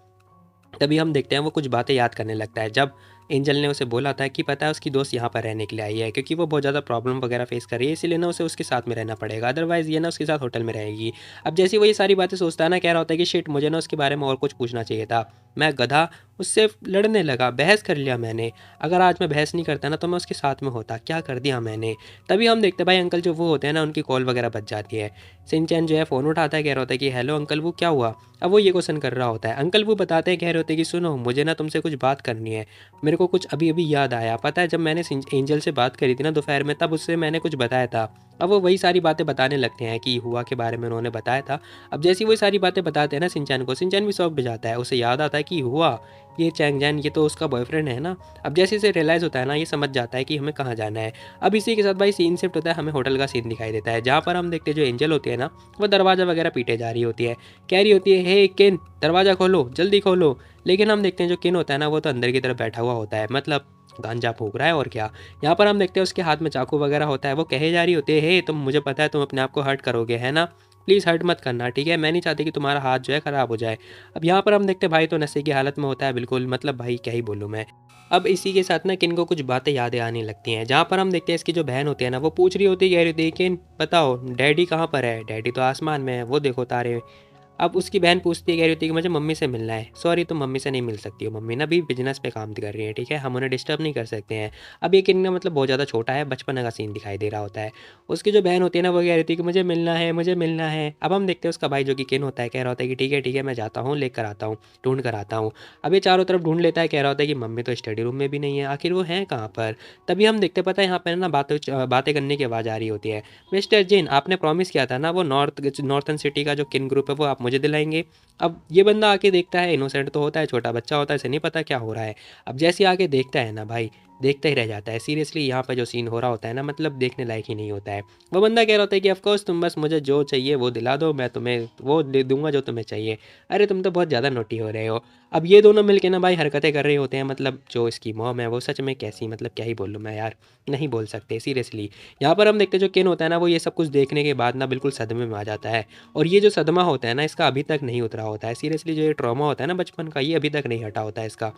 तभी हम देखते हैं वो कुछ बातें याद करने लगता है, जब एंजल ने उसे बोला था कि पता है उसकी दोस्त यहाँ पर रहने के लिए आई है क्योंकि वो बहुत ज़्यादा प्रॉब्लम वगैरह फेस कर रही है, इसीलिए ना उसे उसके साथ में रहना पड़ेगा, अदरवाइज़ ये ना उसके साथ होटल में रहेगी। अब जैसे वो ये सारी बातें सोचता है ना, कह रहा होता है कि शिट मुझे ना उसके बारे में और कुछ पूछना चाहिए था, मैं गधा, उससे लड़ने लगा, बहस कर लिया मैंने। अगर आज मैं बहस नहीं करता ना तो मैं उसके साथ में होता, क्या कर दिया मैंने। तभी हम देखते हैं भाई अंकल जो वो होते हैं ना उनकी कॉल वगैरह बच जाती है। सिंचैन जो है फ़ोन उठाता है, कह रहा होता है कि हेलो अंकल वो क्या हुआ। अब वो ये क्वेश्चन कर रहा होता है, अंकल वो बताते हैं, कह रहे होते हैं कि सुनो मुझे ना तुमसे कुछ बात करनी है, मेरे को कुछ अभी अभी याद आया, पता है जब मैंने एंजल से बात करी थी ना दोपहर में तब उससे मैंने कुछ बताया था। अब वो वही सारी बातें बताने लगते हैं कि हुआ के बारे में उन्होंने बताया था। अब जैसी वही सारी बातें बताते हैं ना सिंचैन को, सिंचैन भी शौक हो जाता है, उसे याद आता है कि हुआ ये चैंगजैन ये तो उसका बॉयफ्रेंड है ना। अब जैसे इसे रियलाइज़ होता है ना ये समझ जाता है कि हमें कहाँ जाना है। अब इसी के साथ भाई सीन शिफ्ट होता है, हमें होटल का सीन दिखाई देता है जहाँ पर हम देखते हैं जो एंजल होती है ना वो दरवाज़ा वगैरह पीटे जा रही होती है, कह रही होती है हे किन दरवाज़ा खोलो जल्दी खोलो। लेकिन हम देखते हैं जो किन होता है ना वो तो अंदर की तरफ बैठा हुआ होता है, मतलब गांजा फूक रहा है और क्या। यहाँ पर हम देखते हैं उसके हाथ में चाकू वगैरह होता है, वो कहे जा रही होती है हे तुम मुझे पता है तुम अपने आप को हर्ट करोगे है ना, प्लीज़ हर्ट मत करना ठीक है, मैं नहीं चाहती कि तुम्हारा हाथ जो है ख़राब हो जाए। अब यहाँ पर हम देखते हैं भाई तो नशे की हालत में होता है बिल्कुल, मतलब भाई क्या ही बोलूँ मैं। अब इसी के साथ ना किन को कुछ बातें यादें आने लगती हैं, जहाँ पर हम देखते हैं इसकी जो बहन होती है ना वो पूछ रही होती है, कह रही होती है किन बताओ डैडी कहाँ पर है, डैडी तो आसमान में है वो देखो तारे। अब उसकी बहन पूछती है, कह रही होती है कि मुझे मम्मी से मिलना है। सॉरी तुम मम्मी से नहीं मिल सकती हो, मम्मी ना भी बिजनेस पे काम कर रही है ठीक है, हम उन्हें डिस्टर्ब नहीं कर सकते हैं। अब ये किन मतलब बहुत ज़्यादा छोटा है, बचपन का सीन दिखाई दे रहा होता है। उसकी जो बहन होती है ना वो कह रही थी कि मुझे मिलना है मुझे मिलना है। अब हम देखते हैं उसका भाई जो कि किन होता है कह रहा होता है कि ठीक है मैं जाता हूँ लेकर आता हूँ, ढूंढ कर आता हूँ। अब ये चारों तरफ ढूंढ लेता है, कह रहा होता है कि मम्मी तो स्टडी रूम में भी नहीं है, आखिर वो हैं कहाँ पर। तभी हम देखते पता है यहाँ पर ना बातें करने की आवाज़ आ रही होती है, मिस्टर जिन आपने प्रॉमिस किया था ना वो नॉर्थन सिटी का जो किन ग्रुप है वो आप मुझे दिलाएंगे। अब ये बंदा आके देखता है, इनोसेंट तो होता है, छोटा बच्चा होता है, इसे नहीं पता क्या हो रहा है। अब जैसे आके देखता है ना भाई देखता ही रह जाता है। सीरियसली यहाँ पे जो सीन हो रहा होता है ना मतलब देखने लायक ही नहीं होता है। वो बंदा कह रहा होता है कि ऑफ कोर्स तुम बस मुझे जो चाहिए वो दिला दो, मैं तुम्हें वो दे दूंगा जो तुम्हें चाहिए। अरे तुम तो बहुत ज़्यादा नोटी हो रहे हो। अब ये दोनों मिलके ना भाई हरकतें कर रहे होते हैं, मतलब जो इसकी मॉम है वो सच में कैसी, मतलब क्या ही बोलूँ मैं यार, नहीं बोल सकते सीरियसली। यहाँ पर हम देखते हैं जो किन होता है ना वो ये सब कुछ देखने के बाद ना बिल्कुल सदमे में आ जाता है, और ये जो सदमा होता है ना इसका अभी तक नहीं उतरा होता है। सीरियसली जो ये ट्रॉमा होता है ना बचपन का ये अभी तक नहीं हटा होता है इसका,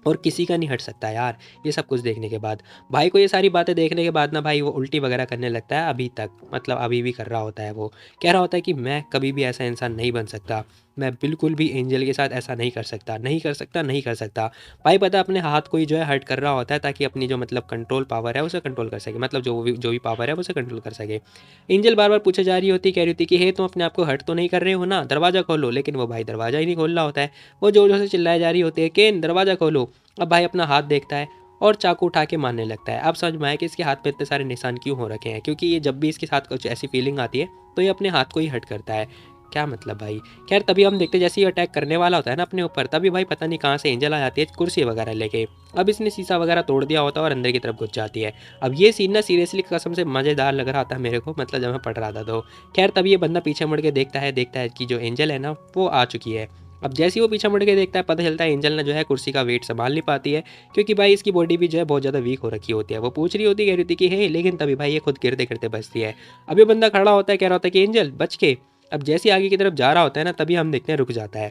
और किसी का नहीं हट सकता यार ये सब कुछ देखने के बाद। भाई को ये सारी बातें देखने के बाद ना भाई वो उल्टी वगैरह करने लगता है अभी तक, मतलब अभी भी कर रहा होता है। वो कह रहा होता है कि मैं कभी भी ऐसा इंसान नहीं बन सकता, मैं बिल्कुल भी एंजल के साथ ऐसा नहीं कर सकता नहीं कर सकता नहीं कर सकता। भाई पता है अपने हाथ को ही जो है हर्ट कर रहा होता है ताकि अपनी जो मतलब कंट्रोल पावर है उसे कंट्रोल कर सके, मतलब जो भी पावर है उसे कंट्रोल कर सके। एंजल बार बार पूछे जा रही होती, कह रही होती कि हे तुम अपने आप को हर्ट तो नहीं कर रहे हो ना, दरवाज़ा खोलो। लेकिन वो भाई दरवाज़ा ही नहीं खोल रहा होता है, वो जोर जोर से चिल्लाए जा रही होती है केन दरवाज़ा खोलो। अब भाई अपना हाथ देखता है और चाकू उठा के मारने लगता है। अब समझ में आया कि इसके हाथ पे इतने सारे निशान क्यों हो रखे हैं, क्योंकि ये जब भी इसके साथ कुछ ऐसी फीलिंग आती है तो ये अपने हाथ को ही हर्ट करता है। क्या मतलब भाई। खैर तभी हम देखते जैसे ही अटैक करने वाला होता है ना अपने ऊपर, तभी भाई पता नहीं कहाँ से एंजल आ जाती है कुर्सी वगैरह लेके। अब इसने शीशा वगैरह तोड़ दिया होता है और अंदर की तरफ घुस जाती है। अब ये सीन ना सीरियसली कसम से मज़ेदार लग रहा था मेरे को, मतलब जब मैं पढ़ रहा था तो। खैर तभी ये बंदा पीछे मुड़ के देखता है कि जो एंजल है ना वो आ चुकी है। अब जैसे ही वो पीछे मुड़ के देखता है पता चलता है एंजल ने जो है कुर्सी का वेट संभाल नहीं पाती है, क्योंकि भाई इसकी बॉडी भी जो है बहुत ज़्यादा वीक हो रखी होती है। वो पूछ रही होती, कह रही होती कि हे, लेकिन तभी भाई ये खुद गिरते गिरते बचती है। अब ये बंदा खड़ा होता है, कह रहा होता है कि एंजल बच के। अब जैसे आगे की तरफ जा रहा होता है ना तभी हम देखते हैं रुक जाता है,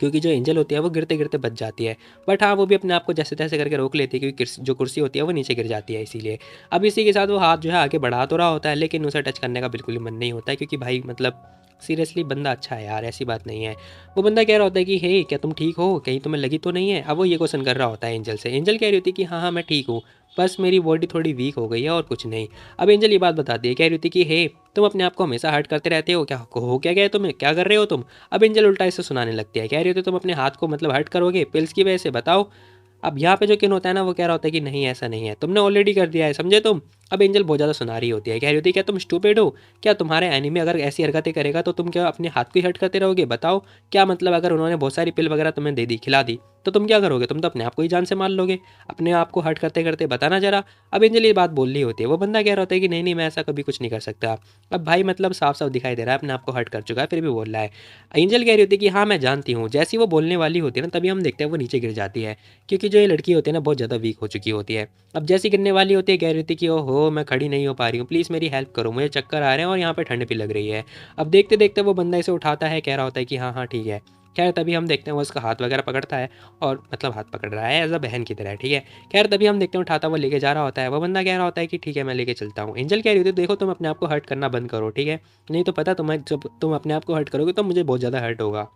क्योंकि जो एंजल होती है वो गिरते गिरते बच जाती है। बट हाँ वो भी अपने आप को जैसे तैसे करके रोक लेती है, क्योंकि जो कुर्सी होती है वो नीचे गिर जाती है इसीलिए। अब इसी के साथ वो हाथ जो है आगे बढ़ा तो रहा होता है, लेकिन उसे टच करने का बिल्कुल ही मन नहीं होता है, क्योंकि भाई मतलब सीरियसली बंदा अच्छा है यार, ऐसी बात नहीं है। वो बंदा कह रहा होता है कि हे क्या तुम ठीक हो, कहीं तुम्हें लगी तो नहीं है। अब वो ये क्वेश्चन कर रहा होता है एंजल से। एंजल कह रही होती है कि हाँ हाँ मैं ठीक हूँ, बस मेरी बॉडी थोड़ी वीक हो गई है और कुछ नहीं। अब एंजल ये बात बताती है, कह रही होती है कि हे तुम अपने आप को हमेशा हर्ट करते रहते हो, क्या हो क्या गया तुम्हें, क्या कर रहे हो तुम। अब एंजल उल्टा इसे सुनाने लगती है, कह रही होती है तुम अपने हाथ को मतलब हर्ट करोगे पिल्स की वजह से, बताओ। अब यहाँ पे जो किन होता है ना, वो कह रहा होता है कि नहीं ऐसा नहीं है, तुमने ऑलरेडी कर दिया है, समझे तुम। अब एंजल बहुत ज़्यादा सुना रही होती है, कह रही होती है क्या तुम स्टूपिड हो, क्या तुम्हारे एनिमी अगर ऐसी हरकतें करेगा तो तुम क्या अपने हाथ को ही हर्ट करते रहोगे, बताओ। क्या मतलब अगर उन्होंने बहुत सारी पिल वगैरह तुम्हें दे दी, खिला दी, तो तुम क्या करोगे, तुम तो अपने आप को ही जान से मार लोगे, अपने आप को हर्ट करते करते, बताना जरा। अब एंजल ये बात बोल रही होती है, वो बंदा कह रहा होता है कि नहीं नहीं मैं ऐसा कभी कुछ नहीं कर सकता। अब भाई मतलब साफ साफ दिखाई दे रहा है अपने आप को हर्ट कर चुका है, फिर भी बोल रहा है। एंजल कह रही होती है कि हाँ मैं जानती हूँ। जैसी वो बोलने वाली होती है ना, तभी हम देखते हैं वो नीचे गिर जाती है, क्योंकि जो ये लड़की होती है ना बहुत ज़्यादा वीक हो चुकी होती है। अब जैसी गिरने वाली होती है, कह रही होती है कि ओहो मैं खड़ी नहीं हो पा रही हूँ, प्लीज़ मेरी हेल्प करो, मुझे चक्कर आ रहे हैं और यहाँ पे ठंड भी लग रही है। अब देखते देखते वो बंदा इसे उठाता है, कह रहा होता है कि हाँ हाँ ठीक है। खैर तभी हम देखते हैं वो उसका हाथ वगैरह पकड़ता है, और मतलब हाथ पकड़ रहा है एज अ बहन की तरह, ठीक है। खैर तभी हम देखते हैं उठाता हुआ लेके जा रहा होता है, वो बंदा कह रहा होता है कि ठीक है मैं लेके चलता हूँ। एंजल कह रही होती है देखो तुम अपने आप को हर्ट करना बंद करो, ठीक है, नहीं तो पता तुम्हें जब तुम अपने आप को हर्ट करोगे तो मुझे बहुत ज़्यादा हर्ट होगा,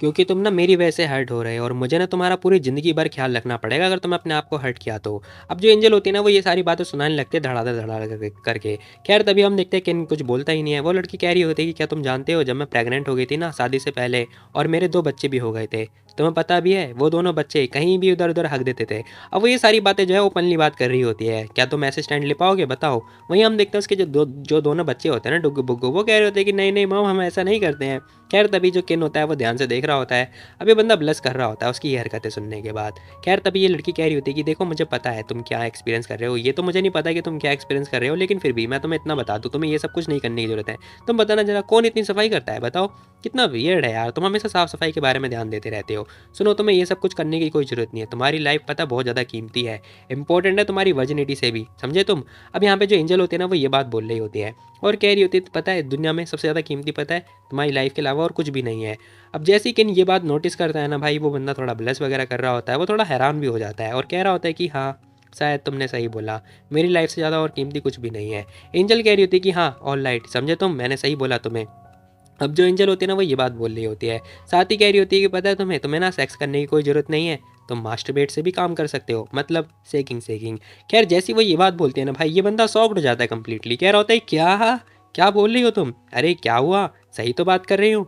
क्योंकि तुम ना मेरी वजह से हर्ट हो रहे हो और मुझे ना तुम्हारा पूरी ज़िंदगी भर ख्याल रखना पड़ेगा अगर तुम अपने आप को हर्ट किया तो। अब जो एंजल होती है ना वो ये सारी बातें सुनाने लगते हैं धड़ाधड़ धड़ाधड़ करके। खैर तभी हम देखते हैं कि कुछ बोलता ही नहीं है। वो लड़की कह रही होती है कि क्या तुम जानते हो जब मैं प्रेग्नेंट हो गई थी ना शादी से पहले, और मेरे 2 बच्चे भी हो गए थे, तुम्हें पता भी है वो दोनों बच्चे कहीं भी उधर उधर हक देते थे। अब वो ये सारी बातें जो है ओपनली बात कर रही होती है, क्या तुम ऐसे स्टैंड ले पाओगे बताओ। वहीं हम देखते हैं उसके जो दोनों बच्चे होते हैं ना डुग्गू बुग्गू, वो कह रहे होते हैं कि नहीं नहीं मम हम ऐसा नहीं करते हैं। खैर तभी जो किन होता है वो ध्यान से देख रहा होता है। अब ये बंदा ब्लश कर रहा होता है उसकी ये हरकतें सुनने के बाद। खैर तभी ये लड़की कह रही होती है कि देखो मुझे पता है तुम क्या एक्सपीरियंस कर रहे हो, ये तो मुझे नहीं पता कि तुम क्या एक्सपीरियंस कर रहे हो, लेकिन फिर भी मैं तुम्हें इतना बता दूँ तुम्हें ये सब कुछ नहीं करने की जरूरत है। तुम बताना जरा कौन इतनी सफाई करता है बताओ, कितना वियर्ड है यार, तुम हमेशा साफ सफाई के बारे में ध्यान देते रहते हो। सुनो तुम्हें ये सब कुछ करने की कोई जरूरत नहीं है, तुम्हारी लाइफ पता बहुत ज़्यादा कीमती है, इंपॉर्टेंट है तुम्हारी वर्जिनिटी से भी, समझे तुम। अब यहाँ पे जो एंजल होती है ना वो ये बात बोल रही होती है और कह रही होती है पता है दुनिया में सबसे ज़्यादा कीमती पता है तुम्हारी लाइफ के अलावा और कुछ भी नहीं है। अब जैसे ही किन ये बात नोटिस करता है ना भाई, वो बंदा थोड़ा ब्लश वगैरह कर रहा होता है, वो थोड़ा हैरान भी हो जाता है और कह रहा होता है कि हाँ शायद तुमने सही बोला, मेरी लाइफ से ज़्यादा और कीमती कुछ भी नहीं है। एंजल कह रही होती है कि हाँ ऑल राइट समझे तुम, मैंने सही बोला तुम्हें। अब जो एंजल होती है ना वो ये बात बोल रही होती है, साथ ही कह रही होती है कि पता है तुम्हें तुम्हें ना सेक्स करने की कोई ज़रूरत नहीं है, तुम मास्टरबेट से भी काम कर सकते हो, मतलब सेकिंग सेकिंग। खैर जैसी वो ये बात बोलती है ना भाई, ये बंदा शॉक्ड हो जाता है कंप्लीटली, कह रहा होता है क्या क्या बोल रही हो तुम, अरे क्या हुआ, सही तो बात कर रही हूँ,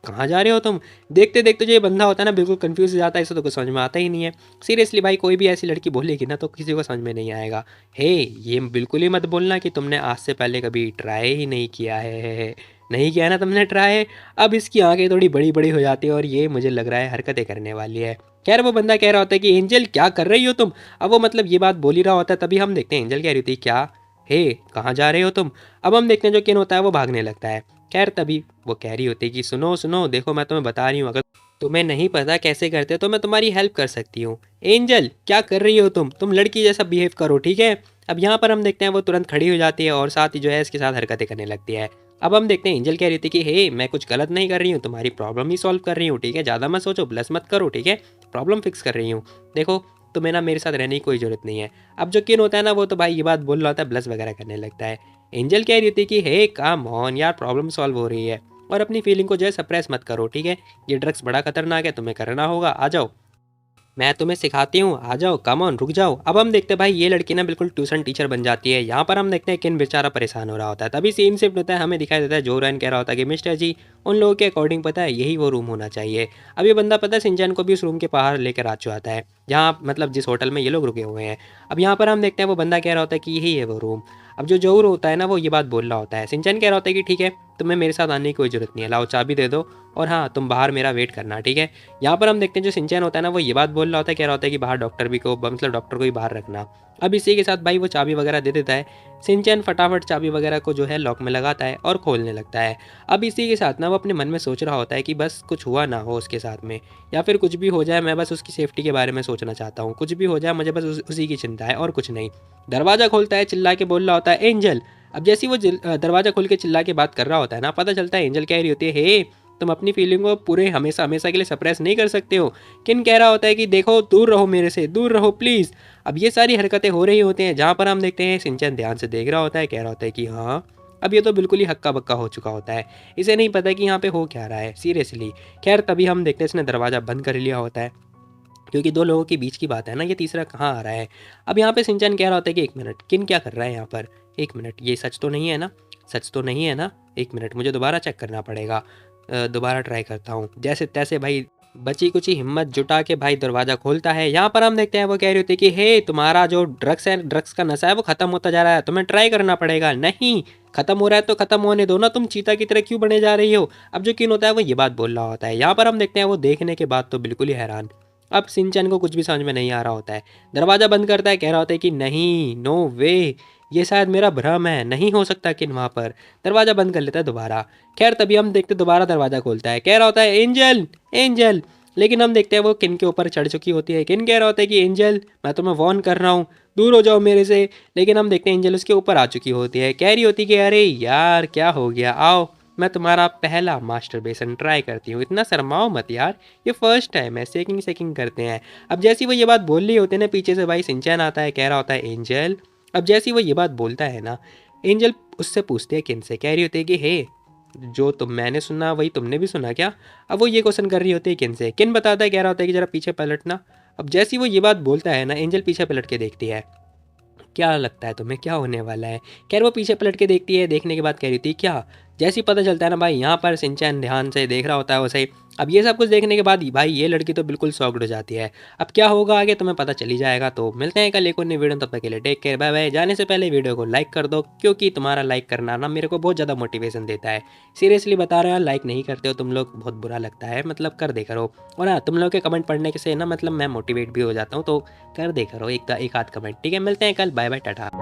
कहाँ जा रहे हो तुम। देखते देखते जो ये बंदा होता है ना बिल्कुल कंफ्यूज हो जाता है, इसे तो कुछ समझ में आता ही नहीं है। सीरियसली भाई कोई भी ऐसी लड़की बोलेगी ना तो किसी को समझ में नहीं आएगा। हे ये बिल्कुल ही मत बोलना कि तुमने आज से पहले कभी ट्राई ही नहीं किया है, नहीं किया ना तुमने ट्राई। अब इसकी आंखें थोड़ी बड़ी बड़ी हो जाती है और ये मुझे लग रहा है हरकतें करने वाली है। खैर वो बंदा कह रहा होता है कि एंजल क्या कर रही हो तुम। अब वो मतलब ये बात बोल ही रहा होता है, तभी हम देखते हैं एंजल कह रही होती है क्या, हे कहाँ जा रहे हो तुम। अब हम देखते हैं जो किन होता है वो भागने लगता है। खैर तभी वो कह रही होती है कि सुनो सुनो देखो मैं तुम्हें बता रही हूँ, अगर तुम्हें नहीं पता कैसे करते तो मैं तुम्हारी हेल्प कर सकती हूँ। एंजल क्या कर रही हो तुम लड़की जैसा बिहेव करो ठीक है। अब यहाँ पर हम देखते हैं वो तुरंत खड़ी हो जाती है और साथ ही जो है इसके साथ हरकतें करने लगती है। अब हम देखते हैं एंजल कह रही थी कि हे मैं कुछ गलत नहीं कर रही हूँ, तुम्हारी प्रॉब्लम ही सॉल्व कर रही हूँ, ठीक है, ज़्यादा मत सोचो, ब्लस मत करो, ठीक है, प्रॉब्लम फिक्स कर रही हूँ। देखो तुम्हें ना मेरे साथ रहने की कोई ज़रूरत नहीं है। अब जो किन होता है ना वो तो भाई ये बात बोल रहा होता है, ब्लस वगैरह करने लगता है। एंजल कह रही थी कि हे काम ऑन यार, प्रॉब्लम सॉल्व हो रही है और अपनी फीलिंग को जो है सप्रेस मत करो, ठीक है, ये ड्रग्स बड़ा खतरनाक है, तुम्हें करना होगा, आ जाओ मैं तुम्हें सिखाती हूँ, आ जाओ कम ऑन रुक जाओ। अब हम देखते हैं भाई ये लड़की ना बिल्कुल ट्यूशन टीचर बन जाती है। यहाँ पर हम देखते हैं किन बेचारा परेशान हो रहा होता है, तभी सीन शिफ्ट होता है, हमें दिखाई देता है जोरन कह रहा होता है कि मिस्टर जी उन लोगों के अकॉर्डिंग पता है यही वो रूम होना चाहिए। अब ये बंदा पता है सिंचन को भी उस रूम के बाहर लेकर आ चुका है जहाँ मतलब जिस होटल में ये लोग रुके हुए हैं। अब यहाँ पर हम देखते हैं वो बंदा कह रहा होता है कि यही है वो रूम। अब जो जोर होता है ना वो ये बात बोल रहा होता है, सिंचन कह रहा होता है कि ठीक है तुम्हें मेरे साथ आने की कोई ज़रूरत नहीं है, लाओ चाबी दे दो और हाँ तुम बाहर मेरा वेट करना, ठीक है। यहाँ पर हम देखते हैं जो सिंचन होता है ना वो ये बात बोल रहा होता है, कह रहा होता है कि बाहर डॉक्टर भी को मतलब डॉक्टर को ही बाहर रखना। अब इसी के साथ भाई वो चाबी वगैरह दे देता है। सिंचन फटाफट चाबी वगैरह को जो है लॉक में लगाता है और खोलने लगता है। अब इसी के साथ ना वो अपने मन में सोच रहा होता है कि बस कुछ हुआ ना हो उसके साथ में, या फिर कुछ भी हो जाए, मैं बस उसकी सेफ्टी के बारे में सोचना चाहता हूँ, कुछ भी हो जाए मुझे बस उसी की चिंता है और कुछ नहीं। दरवाज़ा खोलता है, चिल्ला के बोल रहा होता है एंजल। अब जैसे ही वो दरवाज़ा खोल के चिल्ला के बात कर रहा होता है ना, पता चलता है एंजल कह रही होती है हे तुम अपनी फीलिंग को पूरे हमेशा हमेशा के लिए सप्रेस नहीं कर सकते हो। किन कह रहा होता है कि देखो दूर रहो मेरे से, दूर रहो प्लीज़। अब ये सारी हरकतें हो रही होती हैं जहाँ पर हम देखते हैं सिंचन ध्यान से देख रहा होता है, कह रहा होता है कि हाँ अब ये तो बिल्कुल ही हक्का बक्का हो चुका होता है, इसे नहीं पता कि यहाँ पे हो क्या रहा है सीरियसली। खैर तभी हम देखते हैं इसने दरवाज़ा बंद कर लिया होता है, क्योंकि दो लोगों के बीच की बात है ना, ये तीसरा कहाँ आ रहा है। अब यहाँ पे सिंचन कह रहा होता है कि एक मिनट, किन क्या कर रहा है यहाँ पर, एक मिनट, ये सच तो नहीं है ना, सच तो नहीं है ना, एक मिनट मुझे दोबारा चेक करना पड़ेगा। दोबारा ट्राई करता हूँ। जैसे तैसे भाई बची कुची हिम्मत जुटा के भाई दरवाज़ा खोलता है। यहाँ पर हम देखते हैं वो कह रही होती है कि हे, तुम्हारा जो ड्रग्स है, ड्रग्स का नशा है वो ख़त्म होता जा रहा है, तुम्हें ट्राई करना पड़ेगा। नहीं, ख़त्म हो रहा है तो ख़त्म होने दो ना, तुम चीता की तरह क्यों बने जा रही हो। अब जो किन होता है वो ये बात बोल रहा होता है। यहाँ पर हम देखते हैं वो देखने के बाद तो बिल्कुल ही हैरान। अब सिंचन को कुछ भी समझ में नहीं आ रहा होता है। दरवाज़ा बंद करता है, कह रहा होता है कि नहीं, नो वे, ये शायद मेरा भ्रम है, नहीं हो सकता किन वहाँ पर। दरवाज़ा बंद कर लेता है दोबारा। खैर तभी हम देखते दोबारा दरवाज़ा खोलता है, कह रहा होता है एंजल, एंजल। लेकिन हम देखते हैं वो किन के ऊपर चढ़ चुकी होती है। किन कह रहा होता है कि एंजल, मैं तुम्हें वार्न कर रहा हूँ, दूर हो जाओ मेरे से। लेकिन हम देखते हैं एंजल उसके ऊपर आ चुकी होती है, कह रही होती कि अरे यार क्या हो गया, आओ मैं तुम्हारा पहला मास्टरबेशन ट्राई करती हूँ, इतना शर्माओ मत यार, ये फर्स्ट टाइम है, सेकिंग सेकिंग करते हैं। अब जैसी वो ये बात बोल रही होती है ना, पीछे से भाई सिंचैन आता है, कह रहा होता है एंजल। अब जैसी वो ये बात बोलता है ना, एंजल उससे पूछते हैं किन से, कह रही होती है कि हे, जो तुम मैंने सुना वही तुमने भी सुना क्या। अब वो ये क्वेश्चन कर रही होती है किन से। किन बताता है, कह रहा होता है कि जरा पीछे पलटना। अब जैसी वो ये बात बोलता है ना, एंजल पीछे पलट के देखती है, क्या लगता है तुम्हें क्या होने वाला है। खैर वो पीछे पलट के देखती है, देखने के बाद कह रही थी क्या। जैसे ही पता चलता है ना भाई, यहाँ पर सिंचैन ध्यान से देख रहा होता है उसे। अब ये सब कुछ देखने के बाद भाई ये लड़की तो बिल्कुल शॉक्ड हो जाती है। अब क्या होगा आगे तुम्हें पता चली जाएगा। तो मिलते हैं कल एक और नई वीडियो, तब तक के लिए टेक केयर, बाय बाय। जाने से पहले वीडियो को लाइक कर दो, क्योंकि तुम्हारा लाइक करना ना मेरे को बहुत ज़्यादा मोटिवेशन देता है। सीरियसली बता रहे हैं, लाइक नहीं करते हो तुम लोग, बहुत बुरा लगता है, मतलब कर दे करो। और हाँ, तुम लोग के कमेंट पढ़ने से ना मतलब मैं मोटिवेट भी हो जाता हूँ, तो कर दे करो एक आध कमेंट, ठीक है। मिलते हैं कल, बाय बाय, टाटा।